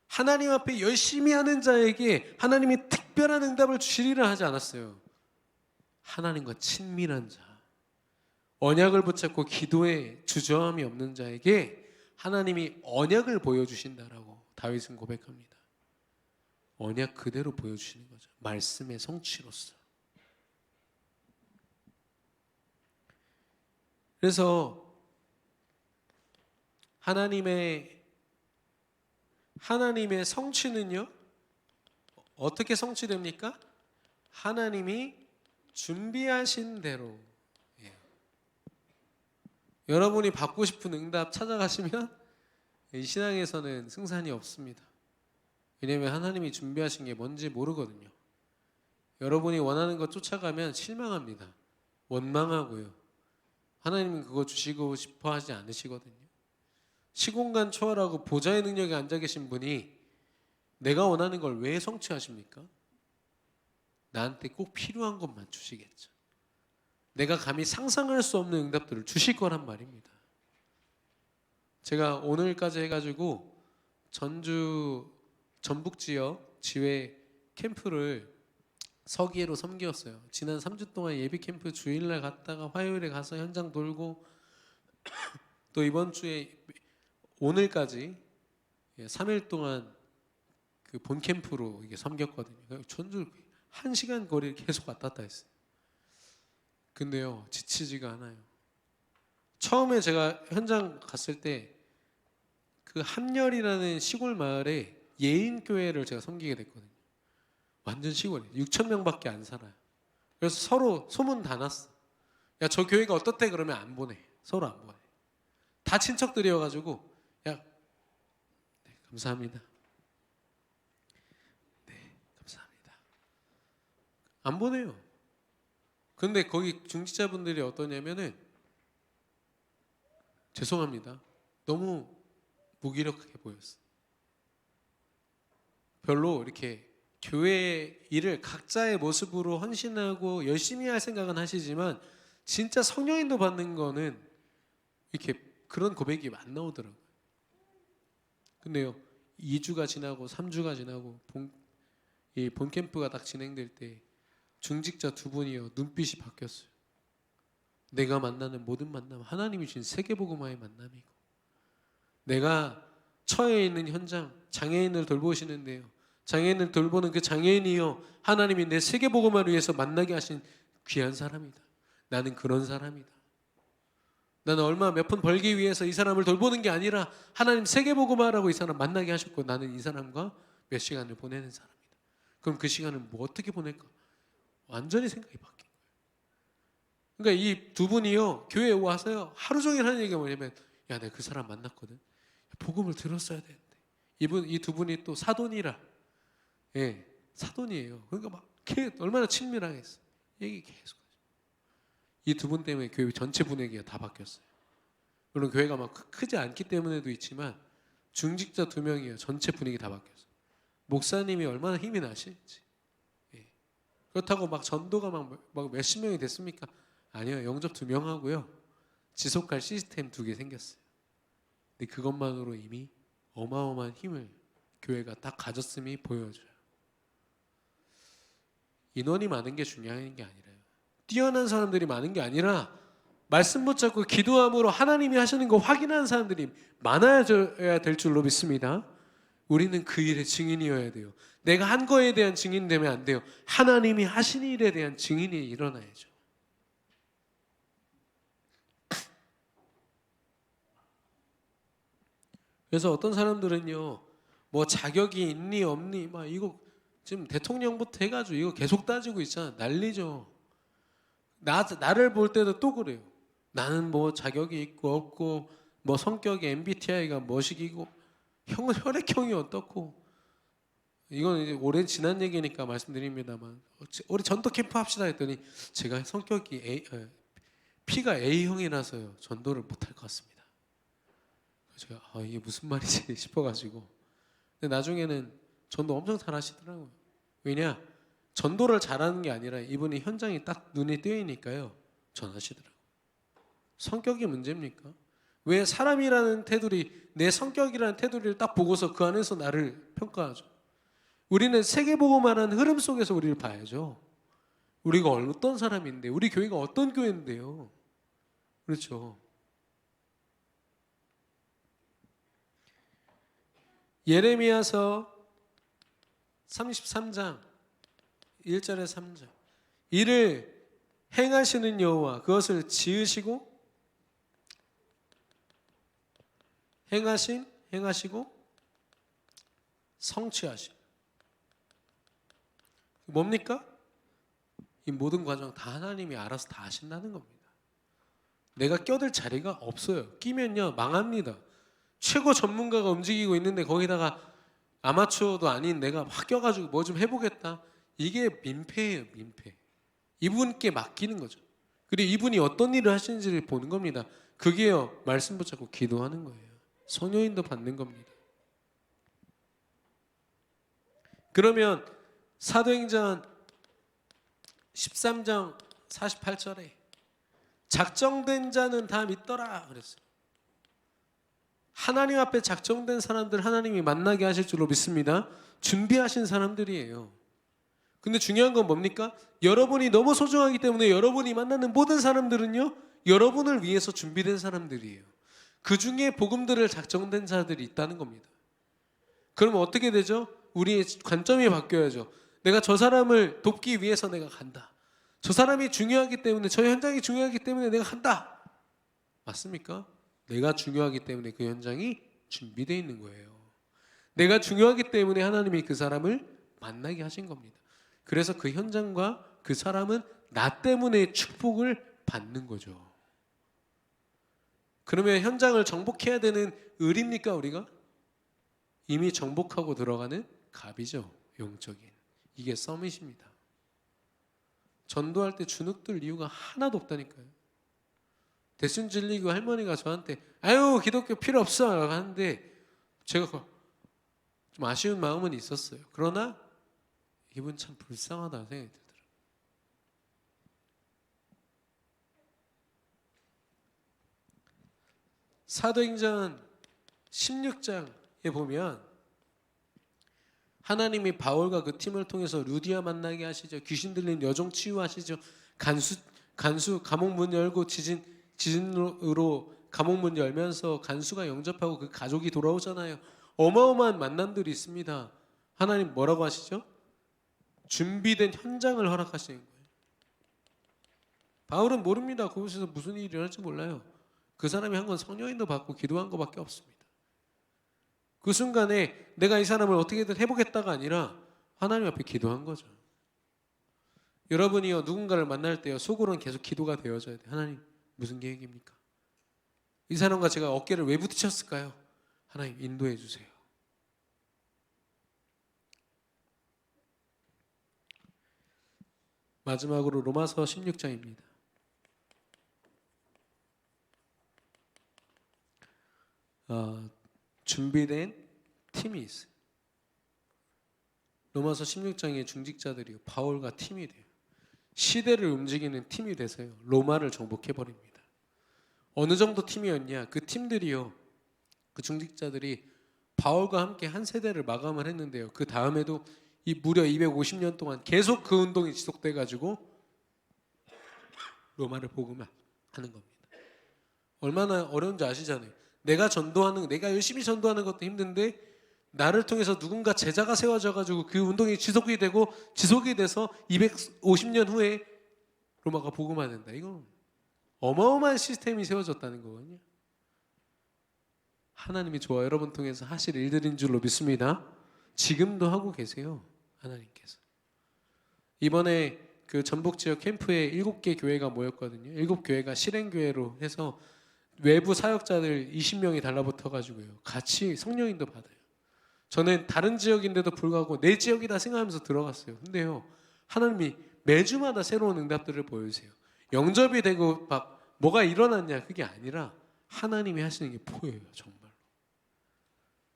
하나님 앞에 열심히 하는 자에게 하나님이 특별한 응답을 주시리라 하지 않았어요. 하나님과 친밀한 자, 언약을 붙잡고 기도에 주저함이 없는 자에게 하나님이 언약을 보여주신다라고 다윗은 고백합니다. 언약 그대로 보여주시는 거죠. 말씀의 성취로서. 그래서 하나님의 성취는요, 어떻게 성취됩니까? 하나님이 준비하신 대로. 여러분이 받고 싶은 응답 찾아가시면 이 신앙에서는 승산이 없습니다. 왜냐하면 하나님이 준비하신 게 뭔지 모르거든요. 여러분이 원하는 것 쫓아가면 실망합니다. 원망하고요. 하나님은 그거 주시고 싶어 하지 않으시거든요. 시공간 초월하고 보좌의 능력에 앉아 계신 분이 내가 원하는 걸 왜 성취하십니까? 나한테 꼭 필요한 것만 주시겠죠. 내가 감히 상상할 수 없는 응답들을 주실 거란 말입니다. 제가 오늘까지 해가지고 전주 전북 지역 지회 캠프를 서기회로 섬겼어요. 지난 3주 동안 예비 캠프 주일날 갔다가 화요일에 가서 현장 돌고 또 이번 주에 오늘까지 3일 동안 그 본 캠프로 이게 섬겼거든요. 전주 1시간 거리를 계속 왔다 갔다 했어요. 근데요, 지치지가 않아요. 처음에 제가 현장 갔을 때 그 함열이라는 시골 마을에 예인교회를 제가 섬기게 됐거든요. 완전 시골이에요. 6천 명밖에 안 살아요. 그래서 서로 소문 다 났어. 야, 저 교회가 어떻대? 그러면 안 보내. 서로 안 보내. 다 친척들이어가지고 야, 네, 감사합니다. 네, 감사합니다. 안 보내요. 근데 거기 중직자분들이 어떠냐면은 죄송합니다. 너무 무기력하게 보였어. 별로 이렇게 교회 일을 각자의 모습으로 헌신하고 열심히 할 생각은 하시지만 진짜 성령인도 받는 거는 이렇게 그런 고백이 안 나오더라고요. 근데요, 2주가 지나고 3주가 지나고 본 캠프가 딱 진행될 때 중직자 두 분이요, 눈빛이 바뀌었어요. 내가 만나는 모든 만남, 하나님이 주신 세계복음화의 만남이고, 내가 처해 있는 현장, 장애인을 돌보시는데요, 장애인을 돌보는 그 장애인이요, 하나님이 내 세계복음화를 위해서 만나게 하신 귀한 사람이다. 나는 그런 사람이다. 나는 얼마 몇 푼 벌기 위해서 이 사람을 돌보는 게 아니라 하나님 세계복음화라고 이 사람 만나게 하셨고 나는 이 사람과 몇 시간을 보내는 사람이다. 그럼 그 시간을 뭐 어떻게 보낼까? 완전히 생각이 바뀐 거예요. 그러니까 이 두 분이요 교회에 와서요 하루 종일 하는 얘기가 뭐냐면 야 내가 그 사람 만났거든. 복음을 들었어야 되는데 이 두 분이 또 사돈이라 예 사돈이에요. 그러니까 막 얼마나 친밀하게 했어. 얘기 계속. 이 두 분 때문에 교회 전체 분위기가 다 바뀌었어요. 물론 교회가 막 크지 않기 때문에도 있지만 중직자 2명이요 전체 분위기 다 바뀌었어요. 목사님이 얼마나 힘이 나실지. 예. 그렇다고 막 전도가 막 몇십 명이 됐습니까? 아니요. 영접 2명 하고요. 지속할 시스템 2개 생겼어요. 근데 그것만으로 이미 어마어마한 힘을 교회가 딱 가졌음이 보여줘요. 인원이 많은 게 중요한 게 아니라요. 뛰어난 사람들이 많은 게 아니라 말씀 붙잡고 기도함으로 하나님이 하시는 거 확인하는 사람들이 많아야 될 줄로 믿습니다. 우리는 그 일의 증인이어야 돼요. 내가 한 거에 대한 증인 되면 안 돼요. 하나님이 하신 일에 대한 증인이 일어나야죠. 그래서 어떤 사람들은요, 뭐 자격이 있니 없니, 막 이거 지금 대통령부터 해가지고 이거 계속 따지고 있잖아. 난리죠. 나를 볼 때도 또 그래요. 나는 뭐 자격이 있고 없고, 뭐 성격이 MBTI가 뭐식이고, 형은 혈액형이 어떻고, 이건 이제 오랜 지난 얘기니까 말씀드립니다만, 우리 전도 캠프 합시다 했더니 제가 성격이 P가 A형이라서요 전도를 못할 것 같습니다. 제가 이게 무슨 말이지 싶어가지고, 근데 나중에는 전도 엄청 잘하시더라고요. 왜냐? 전도를 잘하는 게 아니라 이분이 현장이 딱 눈에 띄니까요 전하시더라고요. 성격이 문제입니까? 왜 사람이라는 테두리, 내 성격이라는 테두리를 딱 보고서 그 안에서 나를 평가하죠? 우리는 세계복음화라는 흐름 속에서 우리를 봐야죠. 우리가 어떤 사람인데, 우리 교회가 어떤 교회인데요. 그렇죠. 예레미야서 33장 1절에 3절 이를 행하시는 여호와 그것을 지으시고 행하시고 성취하시고 뭡니까? 이 모든 과정 다 하나님이 알아서 다 하신다는 겁니다. 내가 껴들 자리가 없어요. 끼면요 망합니다. 최고 전문가가 움직이고 있는데 거기다가 아마추어도 아닌 내가 막 껴가지고 뭐 좀 해보겠다. 이게 민폐예요, 민폐. 이분께 맡기는 거죠. 그리고 이분이 어떤 일을 하시는지를 보는 겁니다. 그게요, 말씀 붙잡고 기도하는 거예요. 성령인도 받는 겁니다. 그러면 사도행전 13장 48절에 작정된 자는 다 믿더라 그랬어요. 하나님 앞에 작정된 사람들 하나님이 만나게 하실 줄로 믿습니다. 준비하신 사람들이에요. 근데 중요한 건 뭡니까? 여러분이 너무 소중하기 때문에 여러분이 만나는 모든 사람들은요 여러분을 위해서 준비된 사람들이에요. 그 중에 복음들을 작정된 자들이 있다는 겁니다. 그러면 어떻게 되죠? 우리의 관점이 바뀌어야죠. 내가 저 사람을 돕기 위해서 내가 간다. 저 사람이 중요하기 때문에, 저 현장이 중요하기 때문에 내가 간다. 맞습니까? 내가 중요하기 때문에 그 현장이 준비되어 있는 거예요. 내가 중요하기 때문에 하나님이 그 사람을 만나게 하신 겁니다. 그래서 그 현장과 그 사람은 나 때문에 축복을 받는 거죠. 그러면 현장을 정복해야 되는 을입니까 우리가? 이미 정복하고 들어가는 갑이죠. 영적인. 이게 서밋입니다. 전도할 때 주눅들 이유가 하나도 없다니까요. 대순 질리고 할머니가 저한테 아유 기독교 필요 없어 하는데 제가 좀 아쉬운 마음은 있었어요. 그러나 이분 참 불쌍하다는 생각이 들더라고요. 사도행전 16장에 보면 하나님이 바울과 그 팀을 통해서 루디아 만나게 하시죠. 귀신 들린 여종 치유하시죠. 간수 감옥 문 열고 지진으로 감옥 문 열면서 간수가 영접하고 그 가족이 돌아오잖아요. 어마어마한 만남들이 있습니다. 하나님 뭐라고 하시죠? 준비된 현장을 허락하시는 거예요. 바울은 모릅니다. 그곳에서 무슨 일이 일어날지 몰라요. 그 사람이 한 건 성령인도 받고 기도한 것밖에 없습니다. 그 순간에 내가 이 사람을 어떻게든 해보겠다가 아니라 하나님 앞에 기도한 거죠. 여러분이요, 누군가를 만날 때요, 속으로는 계속 기도가 되어져야 돼요. 하나님, 무슨 계획입니까? 이 사람과 제가 어깨를 왜 부딪혔을까요? 하나님, 인도해 주세요. 마지막으로 로마서 16장입니다. 준비된 팀이 있어요. 로마서 16장의 중직자들이 바울과 팀이 돼요. 시대를 움직이는 팀이 돼서요, 로마를 정복해버립니다. 어느 정도 팀이었냐? 그 팀들이요, 그 중직자들이 바울과 함께 한 세대를 마감을 했는데요, 그 다음에도 이 무려 250년 동안 계속 그 운동이 지속돼 가지고 로마를 복음하는 겁니다. 얼마나 어려운지 아시잖아요. 내가 열심히 전도하는 것도 힘든데 나를 통해서 누군가 제자가 세워져 가지고 그 운동이 지속이 돼서 250년 후에 로마가 복음화된다. 이건 어마어마한 시스템이 세워졌다는 거거든요. 하나님이 저와 여러분 통해서 하실 일들인 줄로 믿습니다. 지금도 하고 계세요, 하나님께서. 이번에 그 전북 지역 캠프에 7개 교회가 모였거든요. 7교회가 실행교회로 해서 외부 사역자들 20명이 달라붙어 가지고요, 같이 성령인도 받아요. 저는 다른 지역인데도 불구하고 내 지역이다 생각하면서 들어갔어요. 근데요, 하나님이 매주마다 새로운 응답들을 보여주세요. 영접이 되고 막 뭐가 일어났냐, 그게 아니라 하나님이 하시는 게 보여요. 정말로.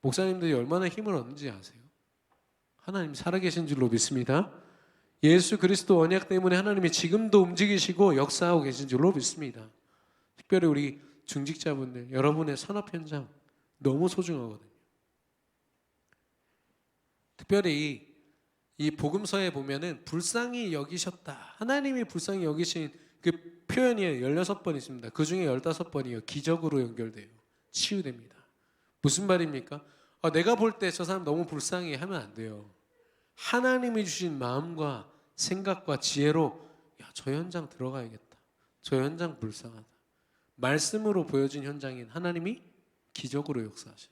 목사님들이 얼마나 힘을 얻는지 아세요? 하나님 살아계신 줄로 믿습니다. 예수 그리스도 언약 때문에 하나님이 지금도 움직이시고 역사하고 계신 줄로 믿습니다. 특별히 우리 중직자분들, 여러분의 산업 현장 너무 소중하거든요. 특별히 이 복음서에 보면은 불쌍히 여기셨다, 하나님이 불쌍히 여기신 그 표현이 16번 있습니다. 그 중에 15번이요 기적으로 연결돼요. 치유됩니다. 무슨 말입니까? 내가 볼 때 저 사람 너무 불쌍해 하면 안 돼요. 하나님이 주신 마음과 생각과 지혜로, 야, 저 현장 들어가야겠다, 저 현장 불쌍하다, 말씀으로 보여진 현장인 하나님이 기적으로 역사하셔요.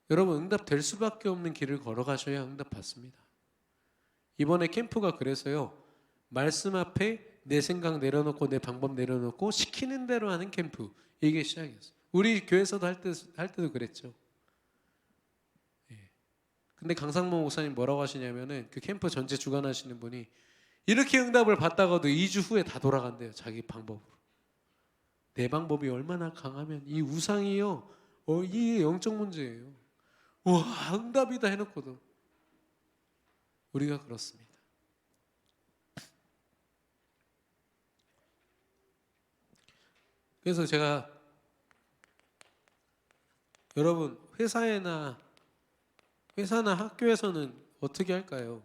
여러분, 응답 될 수밖에 없는 길을 걸어가셔야 응답 받습니다. 이번에 캠프가 그래서요, 말씀 앞에 내 생각 내려놓고 내 방법 내려놓고 시키는 대로 하는 캠프, 이게 시작이었어요. 우리 교회에서도 할 때도 그랬죠. 근데 강상모 목사님 뭐라고 하시냐면은, 그 캠프 전체 주관하시는 분이 이렇게 응답을 받다가도 2주 후에 다 돌아간대요, 자기 방법으로. 내 방법이 얼마나 강하면 이 우상이요, 이게 영적 문제예요. 와, 응답이다 해놓고도. 우리가 그렇습니다. 그래서 제가 여러분, 회사나 학교에서는 어떻게 할까요?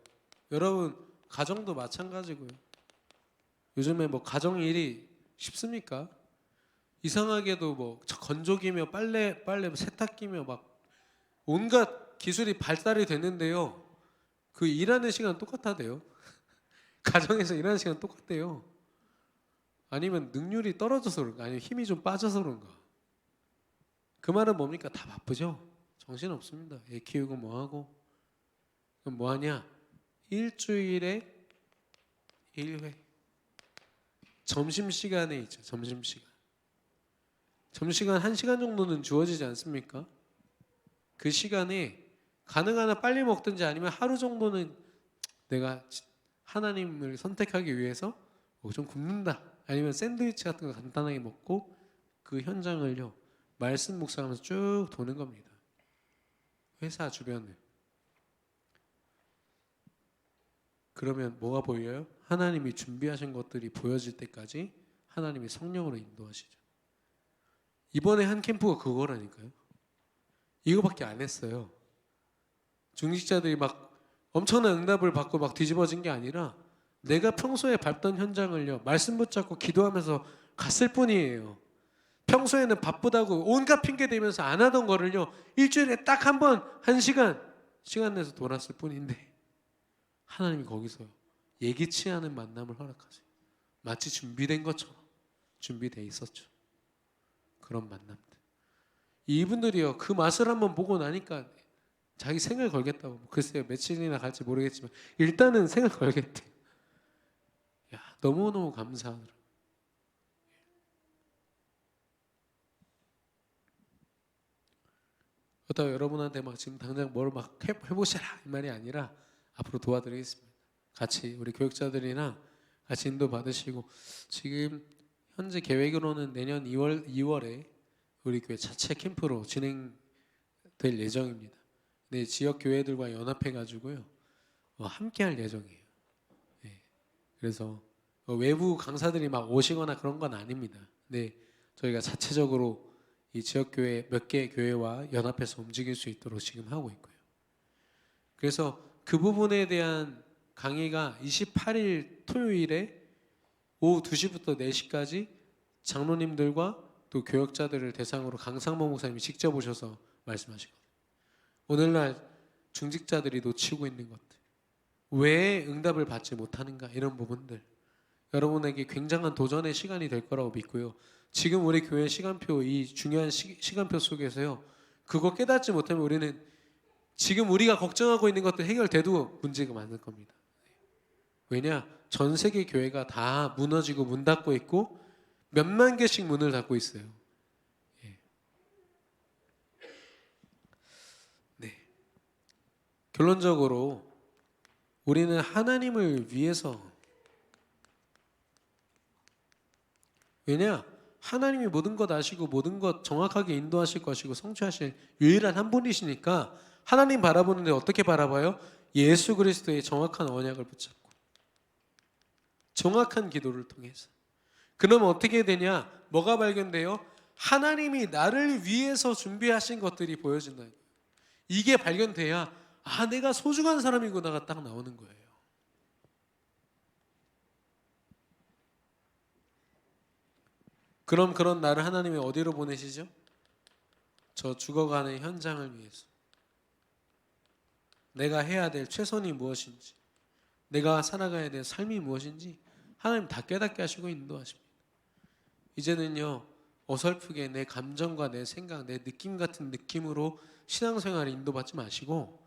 여러분, 가정도 마찬가지고요. 요즘에 뭐 가정 일이 쉽습니까? 이상하게도 뭐 건조기며 빨래 세탁기며 막 온갖 기술이 발달이 됐는데요, 그 일하는 시간 똑같아대요. 가정에서 일하는 시간 똑같대요. 아니면 능률이 떨어져서 그런가, 아니면 힘이 좀 빠져서 그런가. 그 말은 뭡니까? 다 바쁘죠? 정신 없습니다. 애 키우고 뭐하고. 그럼 뭐하냐? 일주일에 1회 점심시간에 있죠. 점심시간 1시간 정도는 주어지지 않습니까? 그 시간에 가능한 한 빨리 먹든지 아니면 하루 정도는 내가 하나님을 선택하기 위해서 좀 굶는다, 아니면 샌드위치 같은 거 간단하게 먹고 그 현장을요, 말씀 묵상하면서 쭉 도는 겁니다. 회사 주변을. 그러면 뭐가 보여요? 하나님이 준비하신 것들이 보여질 때까지 하나님이 성령으로 인도하시죠. 이번에 한 캠프가 그거라니까요. 이거밖에 안 했어요. 중직자들이 막 엄청난 응답을 받고 막 뒤집어진 게 아니라, 내가 평소에 밟던 현장을요, 말씀 붙잡고 기도하면서 갔을 뿐이에요. 평소에는 바쁘다고 온갖 핑계 대면서 안 하던 거를요, 일주일에 딱 한 번, 1시간 시간 내서 돌았을 뿐인데, 하나님이 거기서 예기치 않은 만남을 허락하세요. 마치 준비된 것처럼 준비되어 있었죠. 그런 만남들. 이분들이요, 그 맛을 한번 보고 나니까 자기 생을 걸겠다고. 글쎄요, 며칠이나 갈지 모르겠지만 일단은 생을 걸겠대. 야, 너무너무 감사하더라. 그렇다고 여러분한테 막 지금 당장 뭘 막 해보시라 이 말이 아니라 앞으로 도와드리겠습니다. 같이 우리 교육자들이랑 같이 인도 받으시고, 지금 현재 계획으로는 내년 2월에 우리 교회 자체 캠프로 진행될 예정입니다. 네, 지역 교회들과 연합해 가지고요 함께할 예정이에요. 네, 그래서 외부 강사들이 막 오시거나 그런 건 아닙니다. 네, 저희가 자체적으로 이 지역 교회 몇 개 교회와 연합해서 움직일 수 있도록 지금 하고 있고요. 그래서 그 부분에 대한 강의가 28일 토요일에 오후 2시부터 4시까지 장로님들과 또 교역자들을 대상으로 강상모 목사님이 직접 오셔서 말씀하시거든요. 오늘날 중직자들이 놓치고 있는 것들, 왜 응답을 받지 못하는가, 이런 부분들 여러분에게 굉장한 도전의 시간이 될 거라고 믿고요. 지금 우리 교회 시간표, 이 중요한 시간표 속에서요, 그거 깨닫지 못하면 우리는 지금 우리가 걱정하고 있는 것들 해결돼도 문제가 많을 겁니다. 왜냐? 전 세계 교회가 다 무너지고 문 닫고 있고 몇만 개씩 문을 닫고 있어요. 예. 네. 결론적으로 우리는 하나님을 위해서, 왜냐? 하나님이 모든 것 아시고 모든 것 정확하게 인도하실 것이고 성취하실 유일한 한 분이시니까 하나님 바라보는데 어떻게 바라봐요? 예수 그리스도의 정확한 언약을 붙잡고 정확한 기도를 통해서. 그러면 어떻게 되냐? 뭐가 발견돼요? 하나님이 나를 위해서 준비하신 것들이 보여진다. 이게 발견돼야 아, 내가 소중한 사람이구나가 딱 나오는 거예요. 그럼 그런 나를 하나님이 어디로 보내시죠? 저 죽어가는 현장을 위해서. 내가 해야 될 최선이 무엇인지, 내가 살아가야 될 삶이 무엇인지 하나님 다 깨닫게 하시고 인도하십니다. 이제는요, 어설프게 내 감정과 내 생각, 내 느낌 같은 느낌으로 신앙생활을 인도받지 마시고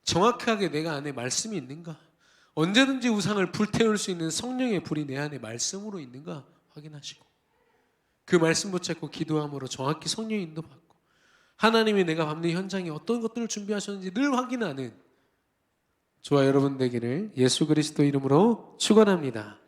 정확하게 내가 안에 말씀이 있는가, 언제든지 우상을 불태울 수 있는 성령의 불이 내 안에 말씀으로 있는가 확인하시고 그 말씀 붙잡고 기도함으로 정확히 성령 인도받고 하나님이 내가 밟는 현장에 어떤 것들을 준비하셨는지 늘 확인하는 저와 여러분 되기를 예수 그리스도 이름으로 축원합니다.